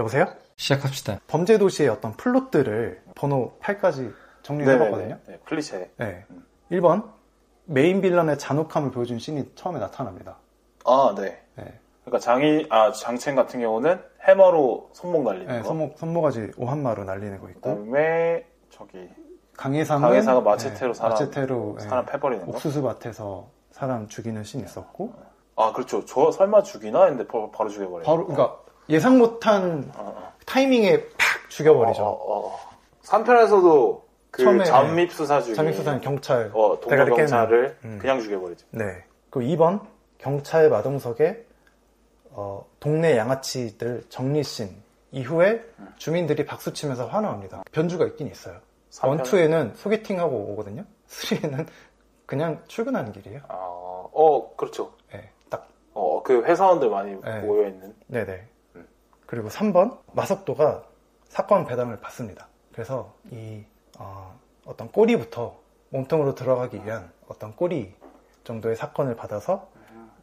여보세요? 시작합시다. 범죄도시의 어떤 플롯들을 번호 8까지 정리해봤거든요. 네, 클리셰. 네. 1번, 메인 빌런의 잔혹함을 보여준 씬이 처음에 나타납니다. 아, 네. 네. 그러니까 장첸 같은 경우는 해머로 손목 날리는 네, 거. 손모가지 오한마로 날리는 거 있고. 그다음에 저기 강혜상은 마체테로 사람 네, 패버리는 거. 옥수수밭에서 사람 죽이는 씬이 있었고. 아, 그렇죠. 저 설마 죽이나 했는데 바로 죽여버려요. 그러니까 예상 못한 타이밍에 팍 죽여버리죠. 3편에서도 그 처음에 잠입수사 중에 잠입수사는 경찰 동료 경찰을 그냥 죽여버리죠. 네. 그리고 2번 경찰 마동석에 동네 양아치들 정리씬 이후에 주민들이 박수치면서 환호합니다. 변주가 있긴 있어요. 1, 2에는 소개팅하고 오거든요. 3에는 그냥 출근하는 길이에요. 그렇죠. 네, 딱. 그 회사원들 많이 모여있는. 네네. 그리고 3번 마석도가 사건 배당을 받습니다. 그래서 이 어떤 꼬리부터 몸통으로 들어가기 위한 어떤 꼬리 정도의 사건을 받아서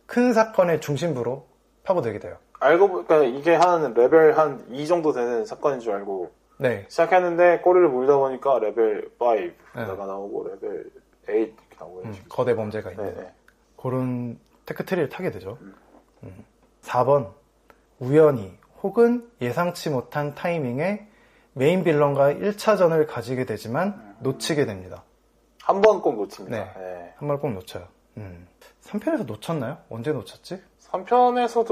큰 사건의 중심부로 파고들게 돼요. 알고 보니까 이게 한 레벨 한 2 정도 되는 사건인 줄 알고 네. 시작했는데 꼬리를 물다 보니까 레벨 5가 나오고 레벨 8 이렇게 나오고 거대 범죄가 있는 네네. 그런 테크트리를 타게 되죠. 4번 우연히 혹은 예상치 못한 타이밍에 메인 빌런과 1차전을 가지게 되지만 놓치게 됩니다. 한 번 꼭 놓칩니다. 네. 한 번 꼭 놓쳐요. 3편에서 놓쳤나요? 언제 놓쳤지? 3편은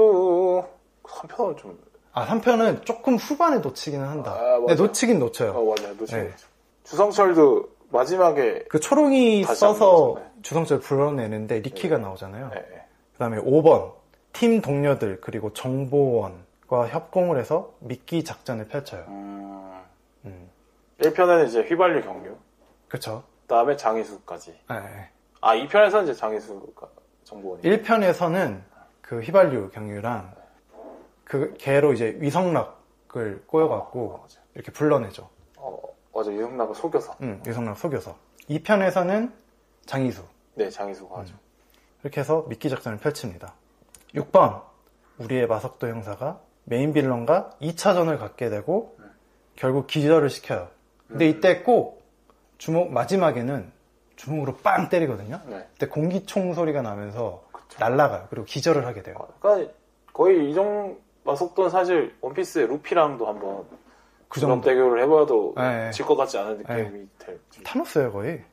좀 3편은 조금 후반에 놓치기는 한다. 근데 놓치긴 놓쳐요. 맞아요. 놓치긴 놓쳐. 주성철도 마지막에 그 초롱이 써서 주성철 불러내는데 리키가 나오잖아요. 그 다음에 5번 팀 동료들 그리고 정보원과 협공을 해서 미끼 작전을 펼쳐요. 1편에는 이제 휘발유 경유. 그쵸. 그 다음에 장희수까지. 네. 2편에서는 이제 장희수가 정보원이. 1편에서는 그 휘발유 경유랑 그 걔로 이제 위성락을 꼬여갖고 이렇게 불러내죠. 맞아. 유성락을 속여서. 유성락 속여서. 2편에서는 장희수. 네, 장희수가 하죠. 이렇게 해서 미끼 작전을 펼칩니다. 6번 우리의 마석도 형사가 메인 빌런과 2차전을 갖게 되고 결국 기절을 시켜요. 근데 이때 꼭 마지막에는 주먹으로 빵 때리거든요. 그때 공기총 소리가 나면서 날아가요. 그리고 기절을 하게 돼요. 그러니까 거의 이종 마석도는 사실 원피스의 루피랑도 한번 그 정도 대결을 해봐도 질 것 같지 않은 느낌이 될. 타노스예요 거의.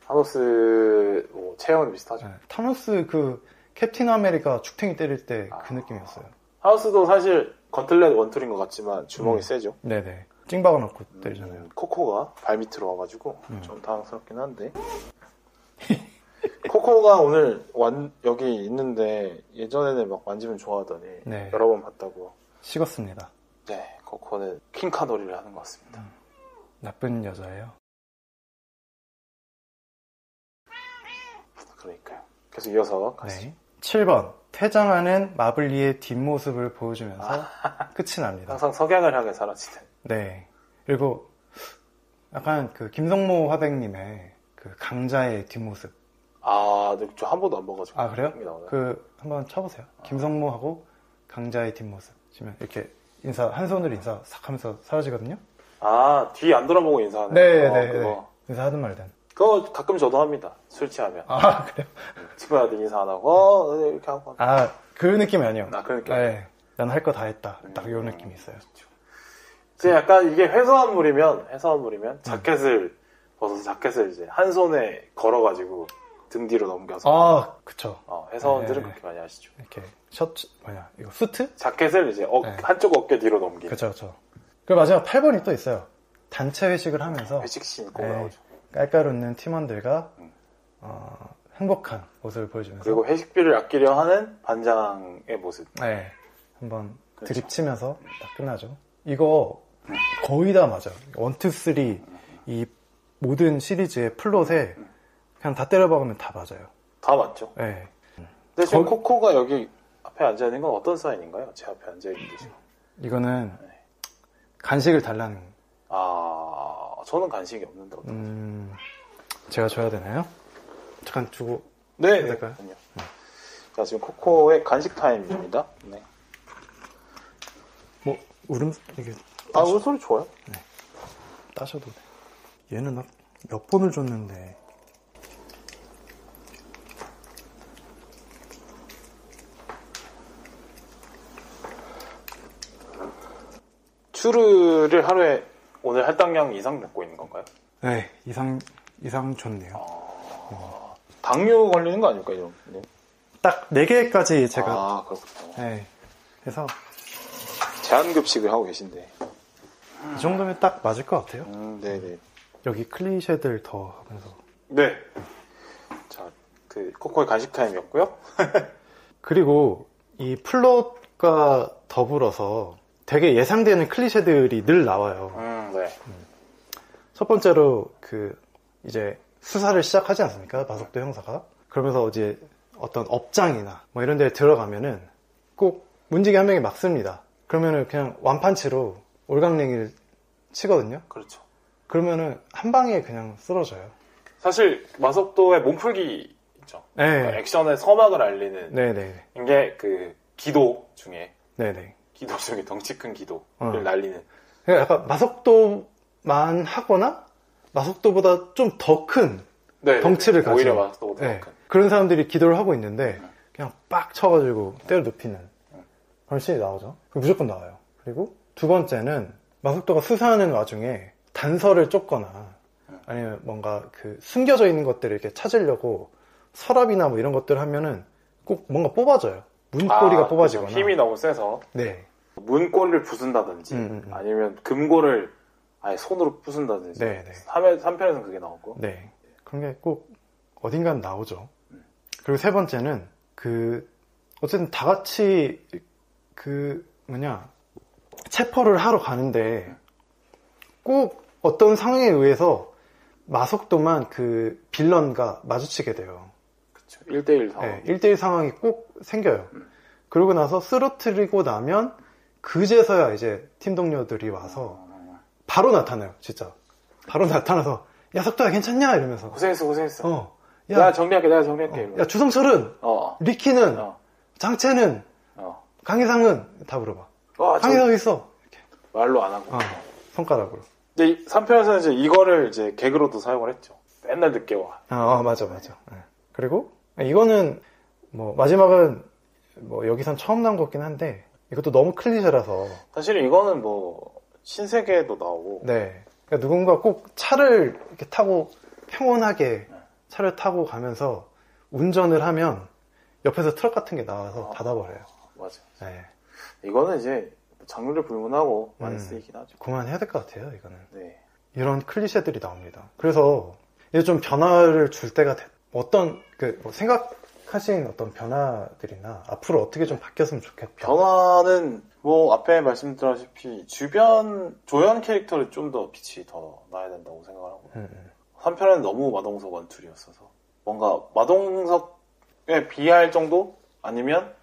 타노스 체형이 비슷하죠. 타노스 그 캡틴 아메리카 죽탱이 때릴 때 그 느낌이었어요. 타노스도 사실 건틀렛 원툴인 것 같지만 주먹이 세죠. 네네. 찡박아 놓고 때리잖아요. 코코가 발 밑으로 와가지고 좀 당황스럽긴 한데. 코코가 오늘 여기 있는데 예전에는 막 만지면 좋아하더니 여러 번 봤다고. 식었습니다. 네, 코코는 킹카놀이를 하는 것 같습니다. 나쁜 여자예요. 그러니까요. 계속 이어서 가시죠. 네. 7번 퇴장하는 마블리의 뒷모습을 보여주면서 끝이 납니다. 항상 석양을 향해 사라지는. 네. 그리고 약간 그 김성모 화백님의 그 강자의 뒷모습. 저 한 번도 안 봐가지고. 그래요? 그 한번 쳐보세요. 김성모하고 강자의 뒷모습 치면 이렇게 한 손으로 인사 싹 하면서 사라지거든요. 뒤 안 돌아보고 인사하는. 네. 인사하든 말든. 그거 가끔 저도 합니다. 술 취하면. 그래요? 친구한테 인사 안 하고 이렇게 하고. 그 느낌이 아니에요. 그 느낌. 네. 난 할 거 다 했다. 딱 이런 느낌이 있어요. 이제 약간 이게 회사원물이면 자켓을 벗어서 자켓을 이제 한 손에 걸어가지고 등 뒤로 넘겨서. 그쵸. 회사원들은 그렇게 많이 하시죠. 이렇게 셔츠 이거 수트? 자켓을 이제 한쪽 어깨 뒤로 넘기는. 그쵸. 그리고 마지막 8번이 또 있어요. 단체 회식을 하면서 회식씬 꼭 나오죠. 깔깔웃는 팀원들과 행복한 모습을 보여주면서 그리고 회식비를 아끼려 하는 반장의 모습. 네. 한번 드립치면서 딱 끝나죠. 이거 거의 다 맞아요. 1, 2, 3 이 모든 시리즈의 플롯에 그냥 다 때려박으면 다 맞아요. 다 맞죠? 네. 근데 지금 코코가 여기 앞에 앉아있는 건 어떤 사인인가요? 제 앞에 앉아있는 게. 이거는 간식을 달라는. 저는 간식이 없는데 제가 줘야 되나요? 잠깐 주고. 네. 될까요? 자, 지금 코코의 간식 타임입니다. 네. 이게. 울소리 좋아요? 네. 따셔도 돼. 얘는 몇 번을 줬는데. 추르를 하루에 오늘 할당량 이상 먹고 있는 건가요? 네, 이상 줬네요. 당뇨 걸리는 거 아닙니까, 이런? 네. 딱 4개까지 제가. 아, 그렇군요. 네. 그래서. 제한급식을 하고 계신데. 이 정도면 딱 맞을 것 같아요. 네네. 여기 클리셰들 더 하면서. 네. 자, 코코의 간식 타임이었고요. 그리고 이 플롯과 더불어서 되게 예상되는 클리셰들이 늘 나와요. 네. 첫 번째로 이제 수사를 시작하지 않습니까? 마석도 형사가. 그러면서 이제 어떤 업장이나 뭐 이런 데 들어가면은 꼭 문지기 한 명이 막습니다. 그러면은 그냥 완판치로 올강냉이를 치거든요. 그렇죠. 그러면은 한 방에 그냥 쓰러져요. 사실 마석도의 몸풀기 있죠. 네. 그러니까 액션의 서막을 알리는 네네. 이게 기도 중에 네네. 기도 중에 덩치 큰 기도를 날리는. 그러니까 약간 마석도만 하거나 마석도보다 좀 더 큰 덩치를 가진. 오히려 마석도보다 더 큰. 그런 사람들이 기도를 하고 있는데 그냥 빡 쳐가지고 때려 눕히는 그런 씬이 나오죠. 무조건 나와요. 그리고 두 번째는 마석도가 수사하는 와중에 단서를 쫓거나 아니면 뭔가 숨겨져 있는 것들을 이렇게 찾으려고 서랍이나 뭐 이런 것들을 하면은 꼭 뭔가 뽑아져요. 문고리가 뽑아지거나. 힘이 너무 세서. 네. 문고리를 부순다든지 아니면 금고를 아예 손으로 부순다든지. 네. 3편에서는 그게 나오고. 네. 그런 게 꼭 어딘간 나오죠. 그리고 세 번째는 어쨌든 다 같이 체포를 하러 가는데 꼭 어떤 상황에 의해서 마석도만 빌런과 마주치게 돼요. 그쵸. 1대1 상황. 네, 1대1 상황이 꼭 생겨요. 그러고 나서 쓰러뜨리고 나면 그제서야 이제 팀 동료들이 와서 바로 나타나요, 진짜. 바로 나타나서, 야, 석도야, 괜찮냐? 이러면서. 고생했어. 내가 정리할게. 야, 주성철은, 리키는, 장채는, 강희상은, 다 물어봐. 강희상 있어. 이렇게. 말로 안 하고. 손가락으로. 근데 3편에서는 이제 이거를 이제 개그로도 사용을 했죠. 맨날 늦게 와. 맞아. 네. 그리고, 이거는, 마지막은, 여기선 처음 나온 것 같긴 한데, 이것도 너무 클리셰라서. 사실 이거는 신세계에도 나오고. 네. 그러니까 누군가 꼭 차를 이렇게 타고 평온하게 차를 타고 가면서 운전을 하면 옆에서 트럭 같은 게 나와서 닫아버려요. 맞아. 네. 이거는 이제 장르를 불문하고 많이 쓰이긴 하죠. 그만해야 될 것 같아요, 이거는. 네. 이런 클리셰들이 나옵니다. 그래서 이제 좀 변화를 줄 때가 어떤 생각하신 어떤 변화들이나 앞으로 어떻게 좀 바뀌었으면 좋겠다. 변화는 앞에 말씀드렸다시피 주변 조연 캐릭터를 좀 더 빛이 더 나야 된다고 생각을 하고 3편에는 너무 마동석 원툴이었어서 뭔가 마동석에 비할 정도 아니면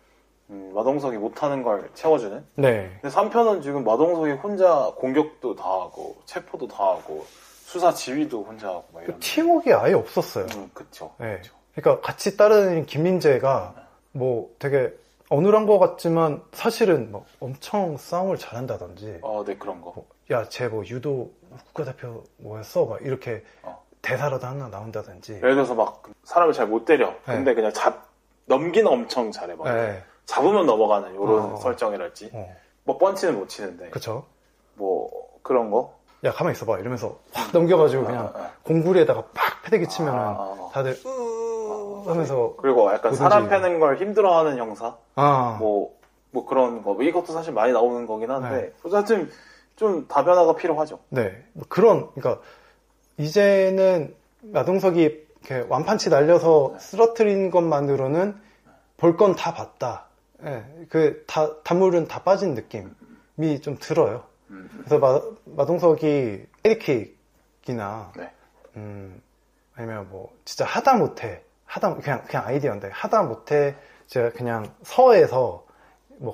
마동석이 못하는 걸 채워주는. 네. 근데 3편은 지금 마동석이 혼자 공격도 다 하고 체포도 다 하고 수사 지휘도 혼자 하고 막 이런. 팀워크가 아예 없었어요. 그쵸. 네. 그러니까 같이 따라다니는 김민재가 되게 어눌한 것 같지만 사실은 엄청 싸움을 잘한다든지. 네, 그런 거. 야, 쟤 유도 국가대표 뭐였어? 막 이렇게 대사라도 하나 나온다든지. 예를 들어서 사람을 잘 못 때려. 근데 그냥 넘기는 엄청 잘해. 네. 잡으면 넘어가는 이런 설정이랄지. 펀치는 못 치는데. 그쵸. 그런 거. 야, 가만히 있어봐. 이러면서 확 넘겨가지고 그냥 공구리에다가 팍 패대기 치면은 다들 하면서. 그리고 약간 사람 패는 걸 힘들어하는 형사. 그런 거. 이것도 사실 많이 나오는 거긴 한데. 어쨌든 좀 다변화가 필요하죠. 네. 그러니까 이제는 마동석이 이렇게 완판치 날려서 쓰러뜨린 것만으로는 볼 건 다 봤다. 네. 단물은 다 빠진 느낌이 좀 들어요. 그래서 마동석이 에리킥이나 아니면 진짜 하다 못해 그냥 아이디어인데 하다 못해 제가 그냥 서에서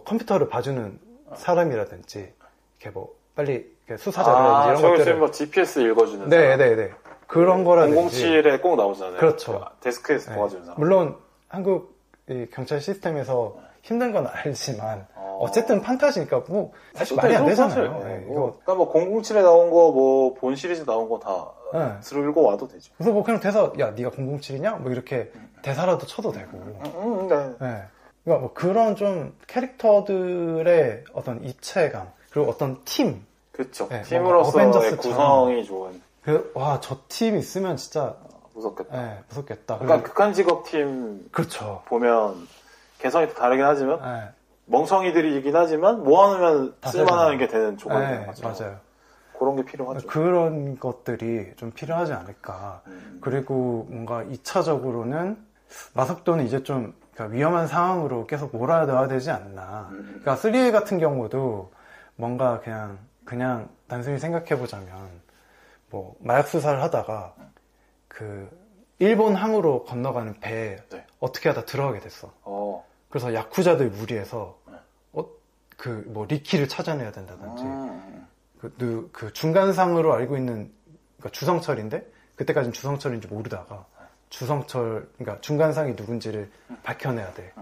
컴퓨터를 봐주는 사람이라든지 이렇게 빨리 수사자라든지 이런 것들을 GPS 읽어주는 네네네 그런 거라든지 007에 꼭 나오잖아요. 그렇죠. 데스크에서 도와주는 사람. 물론 한국 이 경찰 시스템에서 힘든 건 알지만 어쨌든 판타지니까 뭐 사실 말이 안 되잖아요. 네, 그러니까 뭐 007에 나온 거 뭐 본 시리즈 나온 거 다 들고 와도 되죠. 그래서 뭐 그냥 대사 야 네가 007이냐? 뭐 이렇게 대사라도 쳐도 되고. 네. 그러니까 뭐 그런 좀 캐릭터들의 어떤 입체감 그리고 어떤 팀. 그렇죠. 팀으로서의 구성이 좋은. 와, 저 팀 있으면 진짜 무섭겠다. 네, 무섭겠다. 약간 극한 직업팀 그렇죠. 보면 개성이 또 다르긴 하지만 멍청이들이긴 하지만 모아놓으면 쓸만한 게 되는 조건이 되는 거죠. 맞아요. 그런 게 필요하죠. 그런 것들이 좀 필요하지 않을까. 그리고 뭔가 2차적으로는 마석도는 이제 좀 그러니까 위험한 상황으로 계속 몰아넣어야 되지 않나. 그러니까 3A 같은 경우도 뭔가 그냥 단순히 생각해보자면 뭐 마약 수사를 하다가 그 일본 항으로 건너가는 배에 어떻게 하다 들어가게 됐어. 그래서 야쿠자들 무리해서 그 뭐 리키를 찾아내야 된다든지 그 중간상으로 알고 있는 그러니까 주성철인데 그때까지는 주성철인지 모르다가 그러니까 중간상이 누군지를 밝혀내야 돼.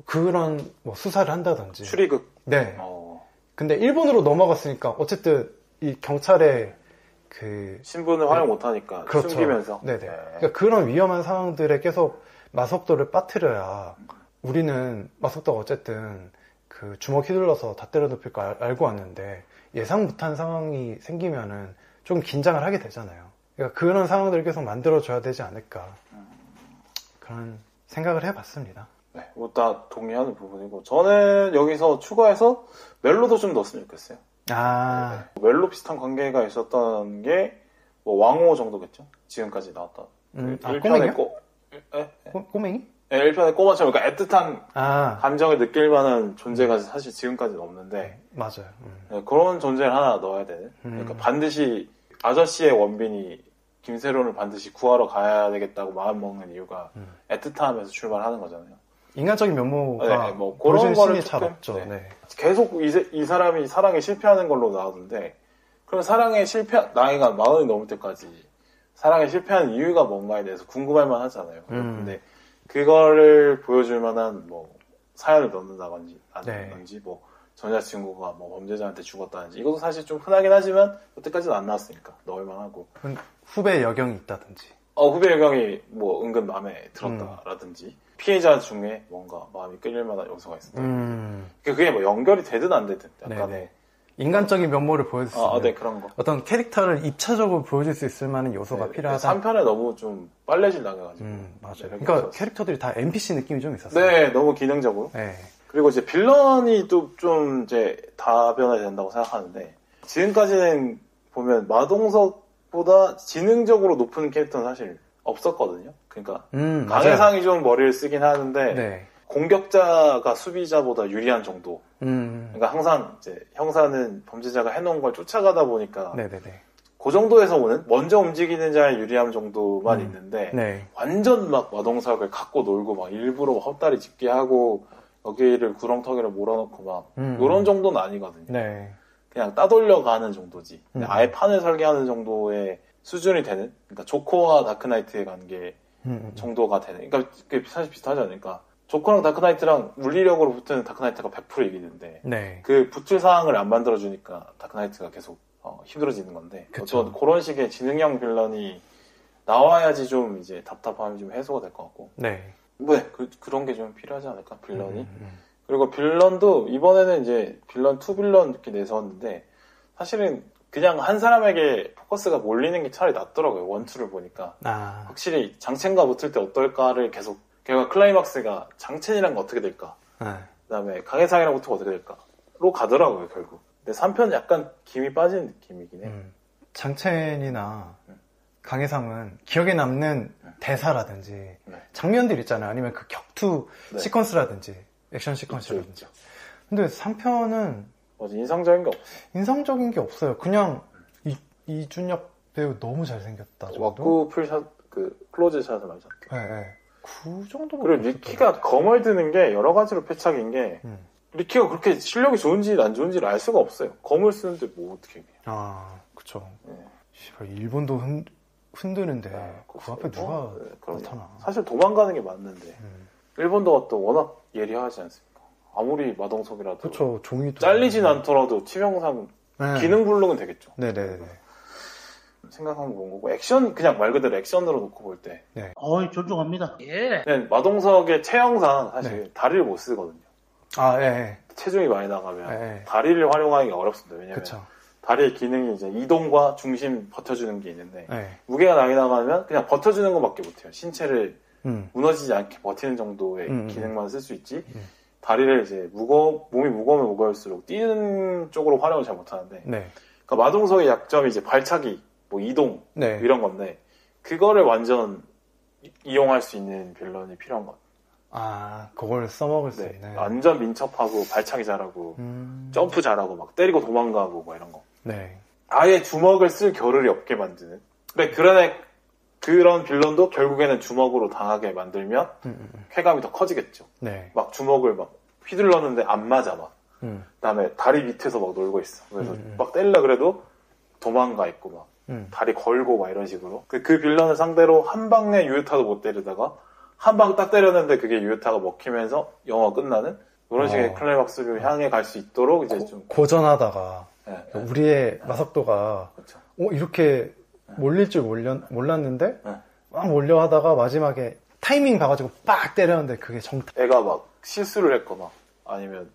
그런 뭐 수사를 한다든지. 추리극. 네. 근데 일본으로 넘어갔으니까 어쨌든 이 경찰의 그 신분을 활용 못하니까 그렇죠. 숨기면서. 네네. 그러니까 그런 위험한 상황들에 계속 마석도를 빠뜨려야 우리는 마석도가 어쨌든 그 주먹 휘둘러서 다 때려 눕힐 거 알고 왔는데 예상 못한 상황이 생기면은 좀 긴장을 하게 되잖아요. 그러니까 그런 상황들을 계속 만들어줘야 되지 않을까 그런 생각을 해봤습니다. 네, 뭐 다 동의하는 부분이고 저는 여기서 추가해서 멜로도 좀 넣었으면 좋겠어요. 네. 멜로 비슷한 관계가 있었던 게 뭐 왕호 정도겠죠. 지금까지 나왔던 1편의 꼬맹이? 네, 1편의 꼬마처럼 그러니까 애틋한 감정을 느낄 만한 존재가 사실 지금까지는 없는데 맞아요. 네, 그런 존재를 하나 넣어야 되는 그러니까 반드시 아저씨의 원빈이 김세론을 반드시 구하러 가야 되겠다고 마음먹는 이유가 애틋함에서 출발하는 거잖아요. 인간적인 면모가 뭐 그런 거를 잘 없죠. 네. 계속 이 사람이 사랑에 실패하는 걸로 나오는데 그럼 사랑에 나이가 40이 넘을 때까지 사랑에 실패한 이유가 뭔가에 대해서 궁금할 만 하잖아요. 근데 그거를 보여줄 만한 뭐 사연을 넣는다든지 아니면 뭐 전 여자친구가 뭐 범죄자한테 죽었다든지 이것도 사실 좀 흔하긴 하지만 여태까지는 안 나왔으니까 넣을 만하고 후배 여경이 있다든지 후배 여경이 뭐 은근 마음에 들었다라든지 피해자 중에 뭔가 마음이 끌릴 만한 요소가 있었다. 그게 뭐 연결이 되든 안 되든 약간의 인간적인 면모를 보여줄 수 있는 네, 그런 거. 어떤 캐릭터를 입체적으로 보여줄 수 있을 만한 요소가 필요하다. 3편에 너무 좀 빨래질 당해가지고. 맞아요. 그러니까 캐릭터들이 다 NPC 느낌이 좀 있었어요. 네, 너무 기능적으로. 네. 그리고 이제 빌런이 또 좀 이제 다변화해야 된다고 생각하는데 지금까지는 보면 마동석보다 지능적으로 높은 캐릭터는 사실 없었거든요. 그러니까 강해상이 좀 머리를 쓰긴 하는데 공격자가 수비자보다 유리한 정도. 그러니까 항상 이제 형사는 범죄자가 해놓은 걸 쫓아가다 보니까 그 정도에서 오는 먼저 움직이는 자의 유리함 정도만 있는데 완전 막 마동석을 갖고 놀고 막 일부러 헛다리 짚게 하고 여기를 구렁텅이를 몰아넣고 막 이런 정도는 아니거든요. 그냥 따돌려가는 정도지. 아예 판을 설계하는 정도의 수준이 되는 그러니까 조커와 다크나이트의 관계 정도가 되는 그러니까 그게 사실 비슷하지 않을까. 조커랑 다크나이트랑 물리력으로 붙는 다크나이트가 100% 이기는데 그 붙을 상황을 안 만들어주니까 다크나이트가 계속 힘들어지는 건데 어떤 그런 식의 지능형 빌런이 나와야지 좀 이제 답답함이 좀 해소가 될 것 같고 그런 게 좀 필요하지 않을까 빌런이 그리고 빌런도 이번에는 이제 빌런 2 빌런 이렇게 내세웠는데 사실은 그냥 한 사람에게 포커스가 몰리는 게 차라리 낫더라고요. 1, 2를 보니까 확실히 장첸과 붙을 때 어떨까를 계속 걔가 클라이막스가 장첸이랑 어떻게 될까 그다음에 강해상이랑 붙으면 어떻게 될까로 가더라고요 결국. 근데 3편은 약간 김이 빠진 느낌이긴 해. 장첸이나 강해상은 기억에 남는 대사라든지 장면들 있잖아요. 아니면 그 격투 시퀀스라든지 액션 시퀀스라든지. 근데 3편은 인상적인 게 없어요. 그냥 이준혁 배우 너무 잘생겼다. 왁구 풀샷 클로즈 샷을 말이죠. 그 정도. 그리고 리키가 검을 드는 게 여러 가지로 패착인 게 리키가 그렇게 실력이 좋은지 안 좋은지를 알 수가 없어요. 검을 쓰는데 뭐 어떻게 해. 그쵸. 일본도 흔드는데 그 앞에 누가 나타나. 사실 도망가는 게 맞는데 일본도 또 워낙 예리하지 않습니까? 아무리 마동석이라도 그쵸, 종이도 잘리진 않더라도 치명상 네. 기능 불능은 되겠죠. 네네네. 생각한 건 거고 액션 그냥 말 그대로 액션으로 놓고 볼 때 네. 존중합니다. 예. 마동석의 체형상 사실 네. 다리를 못 쓰거든요. 아, 예. 체중이 많이 나가면 네. 다리를 활용하기가 어렵습니다. 왜냐면 그쵸. 다리의 기능이 이제 이동과 중심 버텨주는 게 있는데 네. 무게가 많이 나가면 그냥 버텨주는 것밖에 못해요. 신체를 음. 무너지지 않게 버티는 정도의 음. 기능만 쓸 수 있지 다리를 이제 몸이 무거우면 무거울수록 뛰는 쪽으로 활용을 잘 못하는데 네. 그러니까 마동석의 약점이 이제 발차기, 뭐 이동 네. 이런 건데 그거를 완전 이용할 수 있는 빌런이 필요한 것 같아요. 아, 그걸 써먹을 수 네. 있네. 완전 민첩하고 발차기 잘하고 점프 잘하고 막 때리고 도망가고 뭐 이런 거. 네. 아예 주먹을 쓸 겨를이 없게 만드는. 근데 그런 빌런도 결국에는 주먹으로 당하게 만들면 쾌감이 더 커지겠죠. 네. 막 주먹을 막 휘둘렀는데 안 맞아 막. 그다음에 다리 밑에서 막 놀고 있어. 그래서 막 때리려 그래도 도망가 있고 막 다리 걸고 막 이런 식으로. 그 빌런을 상대로 한 방에 유효타도 못 때리다가 한 방 딱 때렸는데 그게 유효타가 먹히면서 영화가 끝나는 그런 식의 클라이막스를 향해 갈 수 있도록 이제 좀 고전하다가 네, 우리의 마석도가 그렇죠. 이렇게 몰릴 줄 몰랐는데 네. 막 몰려 하다가 마지막에 타이밍 봐가지고 빡 때렸는데 그게 정답. 애가 막 실수를 했거나 아니면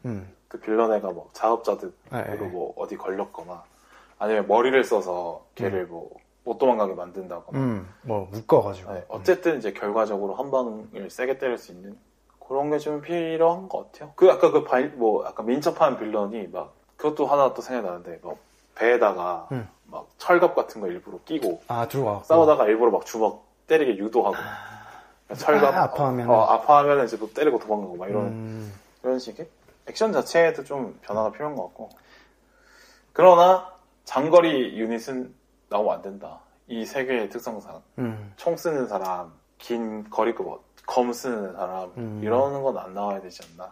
그 빌런 애가 뭐 작업자들로 네. 뭐 어디 걸렸거나 아니면 머리를 써서 걔를 뭐 못 도망가게 만든다거나 뭐 묶어가지고. 네, 어쨌든 이제 결과적으로 한 방을 세게 때릴 수 있는 그런 게 좀 필요한 것 같아요. 아까 약간 민첩한 빌런이 막 그것도 하나 또 생각나는데 막 배에다가 막 철갑 같은 거 일부러 끼고 들어와. 싸우다가 일부러 막 주먹 때리게 유도하고 철갑 아파하면 이제 또 때리고 도망가고 막 이런 식의 액션 자체에도 좀 변화가 필요한 것 같고 그러나 장거리 유닛은 나오면 안 된다. 이 세계의 특성상 총 쓰는 사람, 긴 거리급 검 쓰는 사람 이러는 건 안 나와야 되지 않나.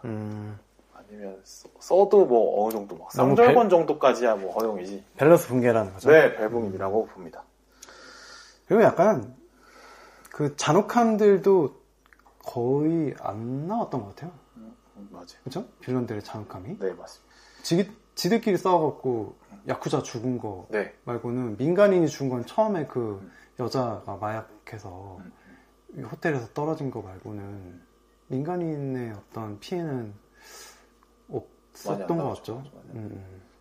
아니면 써도 뭐 어느 정도 막 쌍절곤 정도까지야 뭐 허용이지. 밸런스 붕괴라는 거죠. 네, 벨붕이라고 봅니다. 그리고 약간 그 잔혹함들도 거의 안 나왔던 것 같아요. 맞아요. 그죠? 빌런들의 잔혹함이. 네, 맞습니다. 지들끼리 싸워갖고 야쿠자 죽은 거 네. 말고는 민간인이 죽은 건 처음에 그 여자가 마약해서 호텔에서 떨어진 거 말고는 민간인의 어떤 피해는 없었던 것 같죠.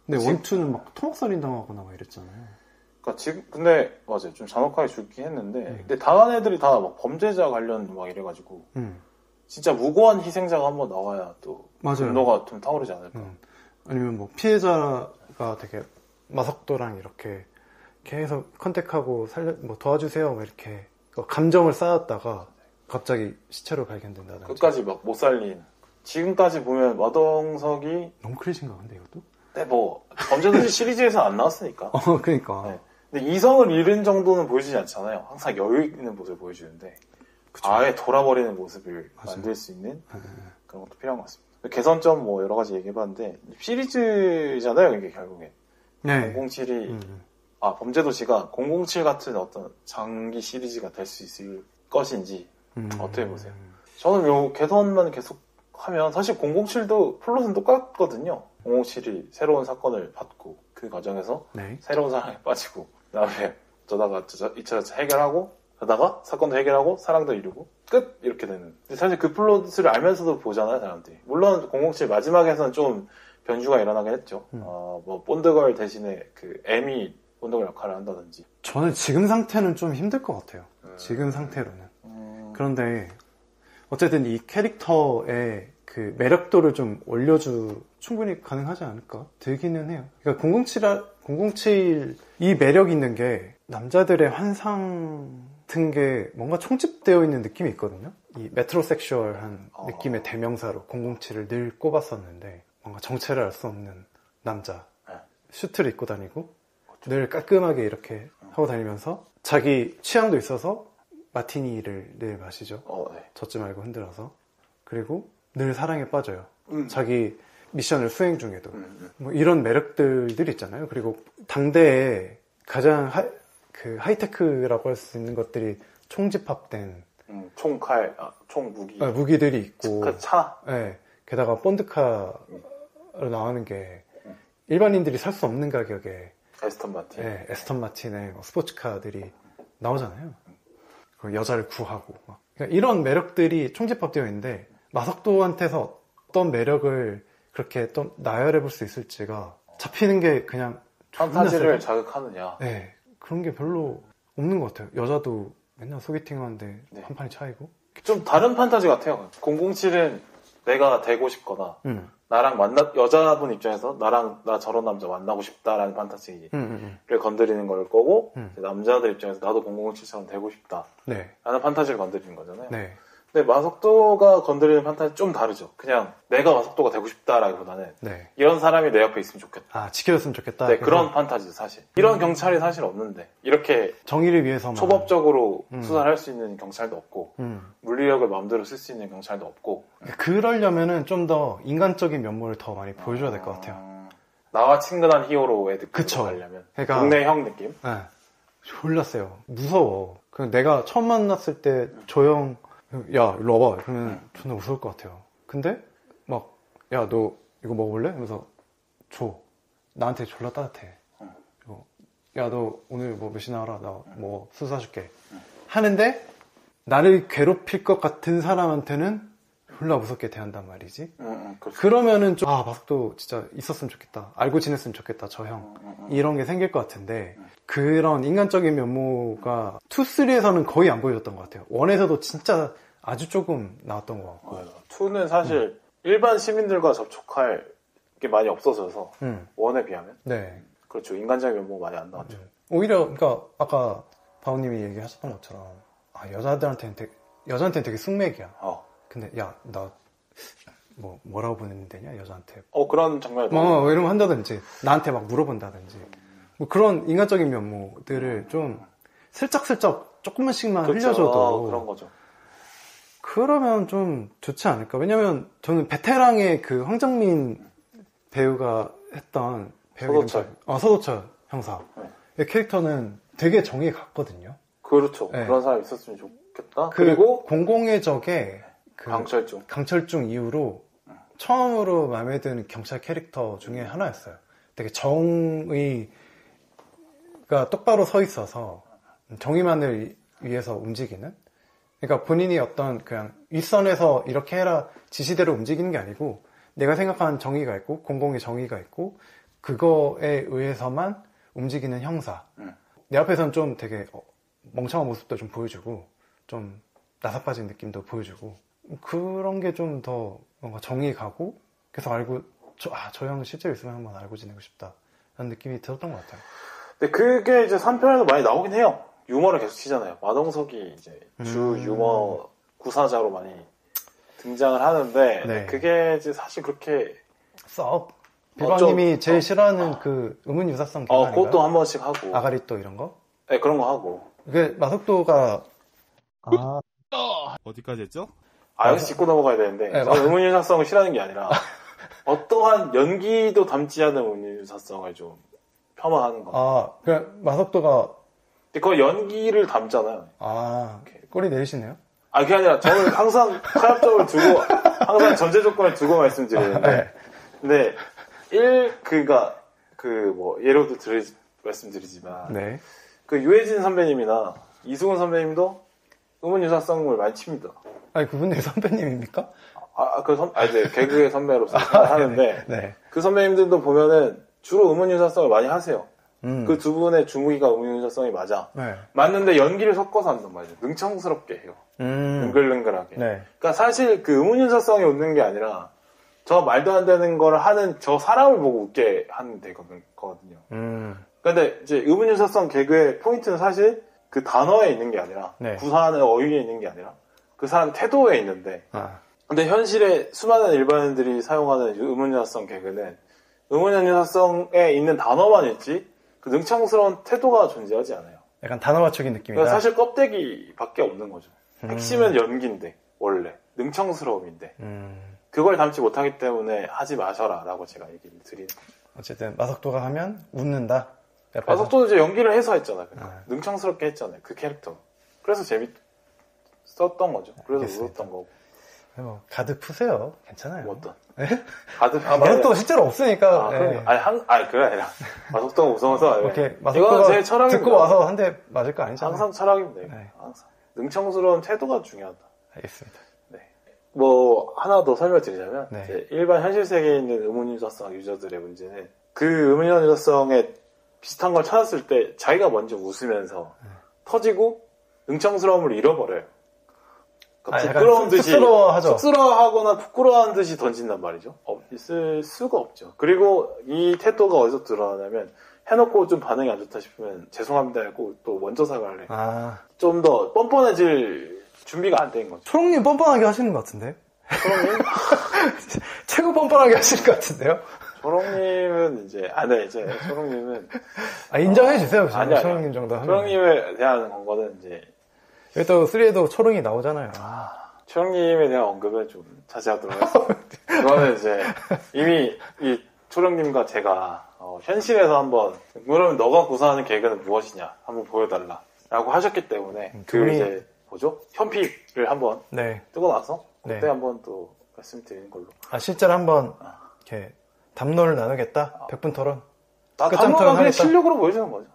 근데 원투는 막 토막살인 당하거나 막 이랬잖아요. 그러니까 지금 근데 맞아요. 좀 잔혹하게 죽긴 했는데 근데 당한 애들이 다 막 범죄자 관련 막 이래가지고 진짜 무고한 희생자가 한번 나와야 또 분노가 좀 타오르지 않을까. 아니면 뭐 피해자가 되게 마석도랑 이렇게 계속 컨택하고 뭐 도와주세요 뭐 이렇게 감정을 쌓았다가 갑자기 시체로 발견된다든지 끝까지 막 못 살린 지금까지 보면 마동석이 너무 클리셰인가 근데 이것도? 네, 뭐 범죄도시 시리즈에서 안 나왔으니까. 그러니까. 네. 근데 이성을 잃은 정도는 보여주지 않잖아요. 항상 여유 있는 모습을 보여주는데 그쵸. 아예 돌아버리는 모습을 만들 수 있는 그런 것도 필요한 것 같습니다. 개선점 뭐 여러 가지 얘기해봤는데 시리즈잖아요 이게 결국에. 네. 007이 범죄도시가 007 같은 어떤 장기 시리즈가 될 수 있을 것인지 어떻게 보세요? 저는 요 개선만 계속 하면 사실 007도 플롯은 똑같거든요. 007이 새로운 사건을 받고 그 과정에서 새로운 사랑에 빠지고 그다음에 저다가 2차 해결하고 그러다가 사건도 해결하고 사랑도 이루고 끝 이렇게 되는. 근데 사실 그 플롯을 알면서도 보잖아요 사람들이. 물론 007 마지막에서는 좀 변주가 일어나긴 했죠. 뭐 본드걸 대신에 그 M이 본드걸 역할을 한다든지. 저는 지금 상태는 좀 힘들 것 같아요. 지금 상태로는. 그런데 어쨌든 이 캐릭터의 그 매력도를 좀 충분히 가능하지 않을까 들기는 해요. 그러니까 007 이 매력 있는 게 남자들의 환상 같은 게 뭔가 총집되어 있는 느낌이 있거든요. 이 메트로섹슈얼한 느낌의 대명사로 007을 늘 꼽았었는데 뭔가 정체를 알 수 없는 남자 슈트를 입고 다니고 늘 깔끔하게 이렇게 하고 다니면서 자기 취향도 있어서 마티니를 늘 마시죠. 젖지 말고 흔들어서. 그리고 늘 사랑에 빠져요. 자기 미션을 수행 중에도. 뭐 이런 매력들이 있잖아요. 그리고 당대에 가장 하이테크라고 할 수 있는 것들이 총집합된 총칼, 총무기. 무기들이 있고. 차. 네. 게다가 본드카로 나오는 게 일반인들이 살 수 없는 가격에 에스턴 마틴. 네, 에스턴 마틴의 스포츠카들이 나오잖아요. 여자를 구하고 막. 그러니까 이런 매력들이 총집합되어 있는데 마석도한테서 어떤 매력을 그렇게 또 나열해 볼 수 있을지가 잡히는 게 그냥 판타지를 자극하느냐. 네, 그런 게 별로 없는 것 같아요. 여자도 맨날 소개팅 하는데 네. 한 판이 차이고. 좀 다른 판타지 같아요. 007은 내가 되고 싶거나 나랑 여자분 입장에서 나 저런 남자 만나고 싶다라는 판타지를 건드리는 걸 거고 남자들 입장에서 나도 007처럼 되고 싶다 네. 라는 판타지를 건드리는 거잖아요. 네. 근데 마석도가 건드리는 판타지 좀 다르죠. 그냥 내가 마석도가 되고 싶다라기보다는 네. 이런 사람이 내 옆에 있으면 좋겠다. 아, 지켜줬으면 좋겠다. 네, 그런 판타지죠, 사실. 이런 경찰이 사실 없는데 이렇게 정의를 위해서만 초법적으로 수사를 할 수 있는 경찰도 없고 물리력을 마음대로 쓸 수 있는 경찰도 없고. 그러려면은 좀 더 인간적인 면모를 더 많이 보여줘야 될 것 같아요. 나와 친근한 히어로의 느낌으로 그쵸. 가려면 그러니까 동네 형 느낌? 네. 졸라 세요. 무서워. 내가 처음 만났을 때 조형 야 일로 와봐 그러면 존나 무서울 것 같아요. 근데 막 야 너 이거 먹어볼래? 이러면서 줘. 나한테 졸라 따뜻해. 야 너 오늘 뭐 몇 시나 하라 나 뭐 수사줄게 하는데 나를 괴롭힐 것 같은 사람한테는 졸라 무섭게 대한단 말이지. 그러면은 좀 마석도 진짜 있었으면 좋겠다. 알고 지냈으면 좋겠다 저 형. 이런 게 생길 것 같은데 그런 인간적인 면모가 2, 3에서는 거의 안 보여줬던 것 같아요. 1에서도 진짜 아주 조금 나왔던 것 같고. 2는 사실 일반 시민들과 접촉할 게 많이 없어져서 1에 비하면. 네. 그렇죠. 인간적인 면모 많이 안 나왔죠. 오히려 그러니까 아까 바오님이 얘기하셨던 것처럼 여자한테는 되게 숙맥이야. 근데 야 나 뭐라고 보내면 되냐 여자한테. 그런 장면이 뭐 이러면 한다든지 나한테 막 물어본다든지 뭐 그런 인간적인 면모들을 좀 슬쩍슬쩍 조금씩만 그렇죠. 흘려줘도 그런 거죠. 그러면 좀 좋지 않을까. 왜냐면 저는 베테랑의 그 황정민 배우가 했던 서도철 형사 의 캐릭터는 되게 정이 갔거든요. 그렇죠. 네. 그런 사람이 있었으면 좋겠다. 그리고 공공의 적의 강철중 이후로 처음으로 마음에 드는 경찰 캐릭터 중에 하나였어요. 되게 정의가 똑바로 서 있어서 정의만을 위해서 움직이는. 그러니까 본인이 어떤 그냥 윗선에서 이렇게 해라 지시대로 움직이는 게 아니고 내가 생각하는 정의가 있고 공공의 정의가 있고 그거에 의해서만 움직이는 형사. 내 앞에서는 좀 되게 멍청한 모습도 좀 보여주고 좀 나사 빠진 느낌도 보여주고 그런 게 좀 더 뭔가 정이 가고 그래서 알고 저 형 실제로 있으면 한번 알고 지내고 싶다 라는 느낌이 들었던 것 같아요. 근데 그게 이제 3편에도 많이 나오긴 해요. 유머를 계속 치잖아요. 마동석이 이제 주 유머 구사자로 많이 등장을 하는데 네. 그게 이제 사실 그렇게 비방님이 제일 싫어하는 그 의문유사성 개그 아닌가요? 그것도 한 번씩 하고 아가리또 이런 거? 네, 그런 거 하고. 그 마석도가 어디까지 했죠? 여기서 짚고 넘어가야 되는데 네, 저는 의문유사성을 싫어하는 게 아니라 어떠한 연기도 담지 않은 의문유사성을 좀 폄하하는 거. 그냥 마석도가 근데 그 연기를 담잖아요. 꼬리 내리시네요? 그게 아니라 저는 항상 타협점을 두고 항상 전제 조건을 두고 말씀드리는데 네. 근데 예로도 말씀드리지만 네. 그 유해진 선배님이나 이승훈 선배님도 의문유사성을 많이 칩니다. 그분들 선배님입니까? 이제 개그의 선배로서 하는데 네. 그 선배님들도 보면은 주로 의문유사성을 많이 하세요. 그 두 분의 주무기가 의문유사성이 맞아. 네. 맞는데 연기를 섞어서 한단 말이에요. 능청스럽게 해요. 능글능글하게. 네. 그러니까 사실 그 의문유사성이 웃는 게 아니라 저 말도 안 되는 걸 하는 저 사람을 보고 웃게 하는 되거든요. 근데 이제 의문유사성 개그의 포인트는 사실 그 단어에 있는 게 아니라 네. 구사하는 어휘에 있는 게 아니라 그 사람 태도에 있는데 근데 현실에 수많은 일반인들이 사용하는 의문유사성 개그는 의문유사성에 있는 단어만 있지 그 능청스러운 태도가 존재하지 않아요. 약간 단어 맞추기 느낌이다. 그러니까 사실 껍데기밖에 없는 거죠. 핵심은 연기인데 원래 능청스러움인데 그걸 담지 못하기 때문에 하지 마셔라 라고 제가 얘기를 드리는 거죠. 어쨌든 마석도가 하면 웃는다. 마석도는 이제 연기를 해서 했잖아요. 능청스럽게 했잖아요. 그 캐릭터. 그래서 재밌었던 거죠. 그래서 알겠습니다. 웃었던 거고. 뭐 가득 푸세요. 괜찮아요. 뭐 어떤? 예? 가득 마속도 실제로 없으니까. 예. 그게 아니라 마속도가 무서워서 이렇게 이건 제 철학입니다. 듣고 와서 한 대 맞을 거 아니잖아요. 항상 철학입니다. 네. 항상 능청스러운 태도가 중요하다. 알겠습니다. 네. 뭐 하나 더 설명드리자면 네. 이제 일반 현실 세계에 있는 의문 유사성 유저들의 문제는 그 의문 유사성에 비슷한 걸 찾았을 때 자기가 먼저 웃으면서 터지고 능청스러움을 잃어버려요. 그러니까 부끄러운 듯이 쑥스러워하거나 부끄러워하는 듯이 던진단 말이죠. 있을 수가 없죠. 그리고 이 태도가 어디서 드러나냐면 해놓고 좀 반응이 안 좋다 싶으면 죄송합니다 하고 또 먼저 사과를 해. 좀 더 뻔뻔해질 준비가 안 된 거죠. 초롱님 뻔뻔하게 하시는 것 같은데? 초롱님? 최고 뻔뻔하게 하시는 것 같은데요? 초롱님은 이제 초롱님은 인정해주세요. 초롱님 정도 하면. 초롱님에 대한 건거는 이제 여기 또 3에도 초롱이 나오잖아요. 초롱님에 대한 언급을 좀 자제하도록 하겠습니다. 그거는 이제 이미 이 초롱님과 제가 현실에서 한번 그러면 너가 구사하는 개그는 무엇이냐 한번 보여달라 라고 하셨기 때문에 그 이제 뭐죠? 현피를 한번 뜨고 나서 그때 한번 또 말씀드리는 걸로. 실제로 한번 이렇게 담론을 나누겠다? 100분 토론? 담론은 그냥 실력으로 보여주는 거죠.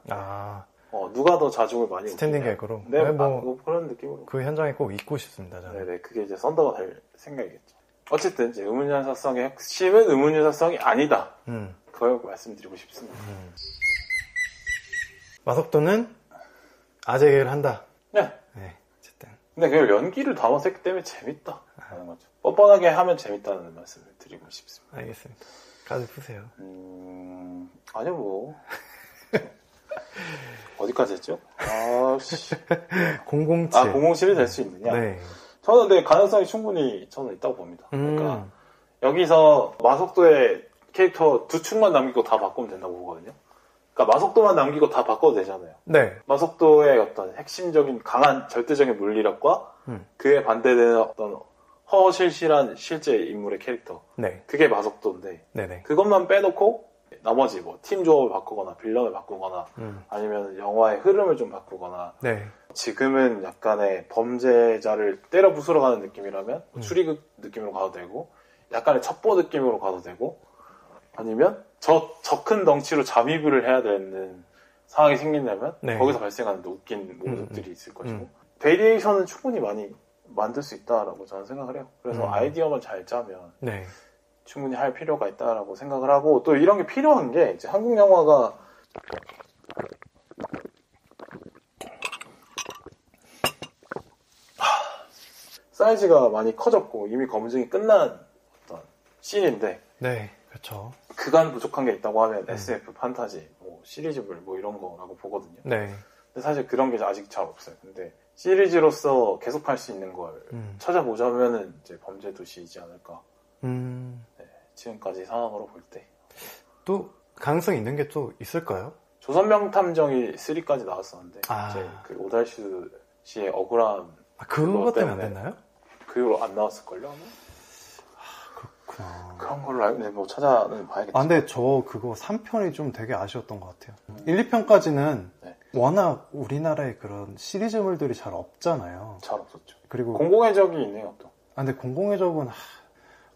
누가 더 자중을 많이 스탠딩 개그로. 네, 뭐 그런 느낌으로. 그 현장에 꼭 있고 싶습니다. 저는. 네네, 그게 이제 썬더가 될 생각이겠죠. 어쨌든 이제 의문유사성의 핵심은 의문유사성이 아니다. 그걸 말씀드리고 싶습니다. 마속도는 아재 개그를 한다. 네. 어쨌든. 근데 그걸 연기를 담아서 했기 때문에 재밌다. 하는 거죠. 뻔뻔하게 하면 재밌다는 말씀을 드리고 싶습니다. 알겠습니다. 가득 푸세요. 아니요, 뭐. 어디까지 했죠? 007. 007이 될 수 있느냐? 네. 저는 근데 가능성이 충분히 저는 있다고 봅니다. 그러니까 여기서 마속도의 캐릭터 두 축만 남기고 다 바꾸면 된다고 보거든요. 그러니까 마속도만 남기고 다 바꿔도 되잖아요. 네. 마속도의 어떤 핵심적인 강한 절대적인 물리력과 그에 반대되는 어떤 허실실한 실제 인물의 캐릭터. 네. 그게 마속도인데 네네. 그것만 빼놓고 나머지 뭐 팀 조합을 바꾸거나 빌런을 바꾸거나 아니면 영화의 흐름을 좀 바꾸거나 지금은 약간의 범죄자를 때려 부수러 가는 느낌이라면 추리극 느낌으로 가도 되고 약간의 첩보 느낌으로 가도 되고 아니면 저 큰 덩치로 잠입을 해야 되는 상황이 생긴다면 거기서 발생하는 웃긴 모습들이 있을 것이고 베리에이션은 충분히 많이 만들 수 있다라고 저는 생각을 해요. 그래서 아이디어만 잘 짜면 충분히 할 필요가 있다라고 생각을 하고 또 이런 게 필요한 게 이제 한국 영화가 사이즈가 많이 커졌고 이미 검증이 끝난 어떤 씬인데 그렇죠. 그간 부족한 게 있다고 하면 SF, 판타지, 뭐 시리즈물 뭐 이런 거라고 보거든요. 근데 사실 그런 게 아직 잘 없어요. 근데 시리즈로서 계속할 수 있는 걸 찾아보자면은 이제 범죄도시이지 않을까. 지금까지 상황으로 볼 때. 또 가능성 있는 게 또 있을까요? 조선명탐정이 3까지 나왔었는데 이제 그 오달수 씨의 억울함 그것 때문에 안 됐나요? 그 이후로 안 나왔을걸요? 아마? 그렇구나. 그런 걸로 알고 뭐 찾아는 봐야겠죠. 근데 저 그거 3편이 좀 되게 아쉬웠던 것 같아요. 1, 2편까지는 워낙 우리나라에 그런 시리즈물들이 잘 없잖아요. 잘 없었죠. 그리고 공공의 적이 있네요 또. 근데 공공의 적은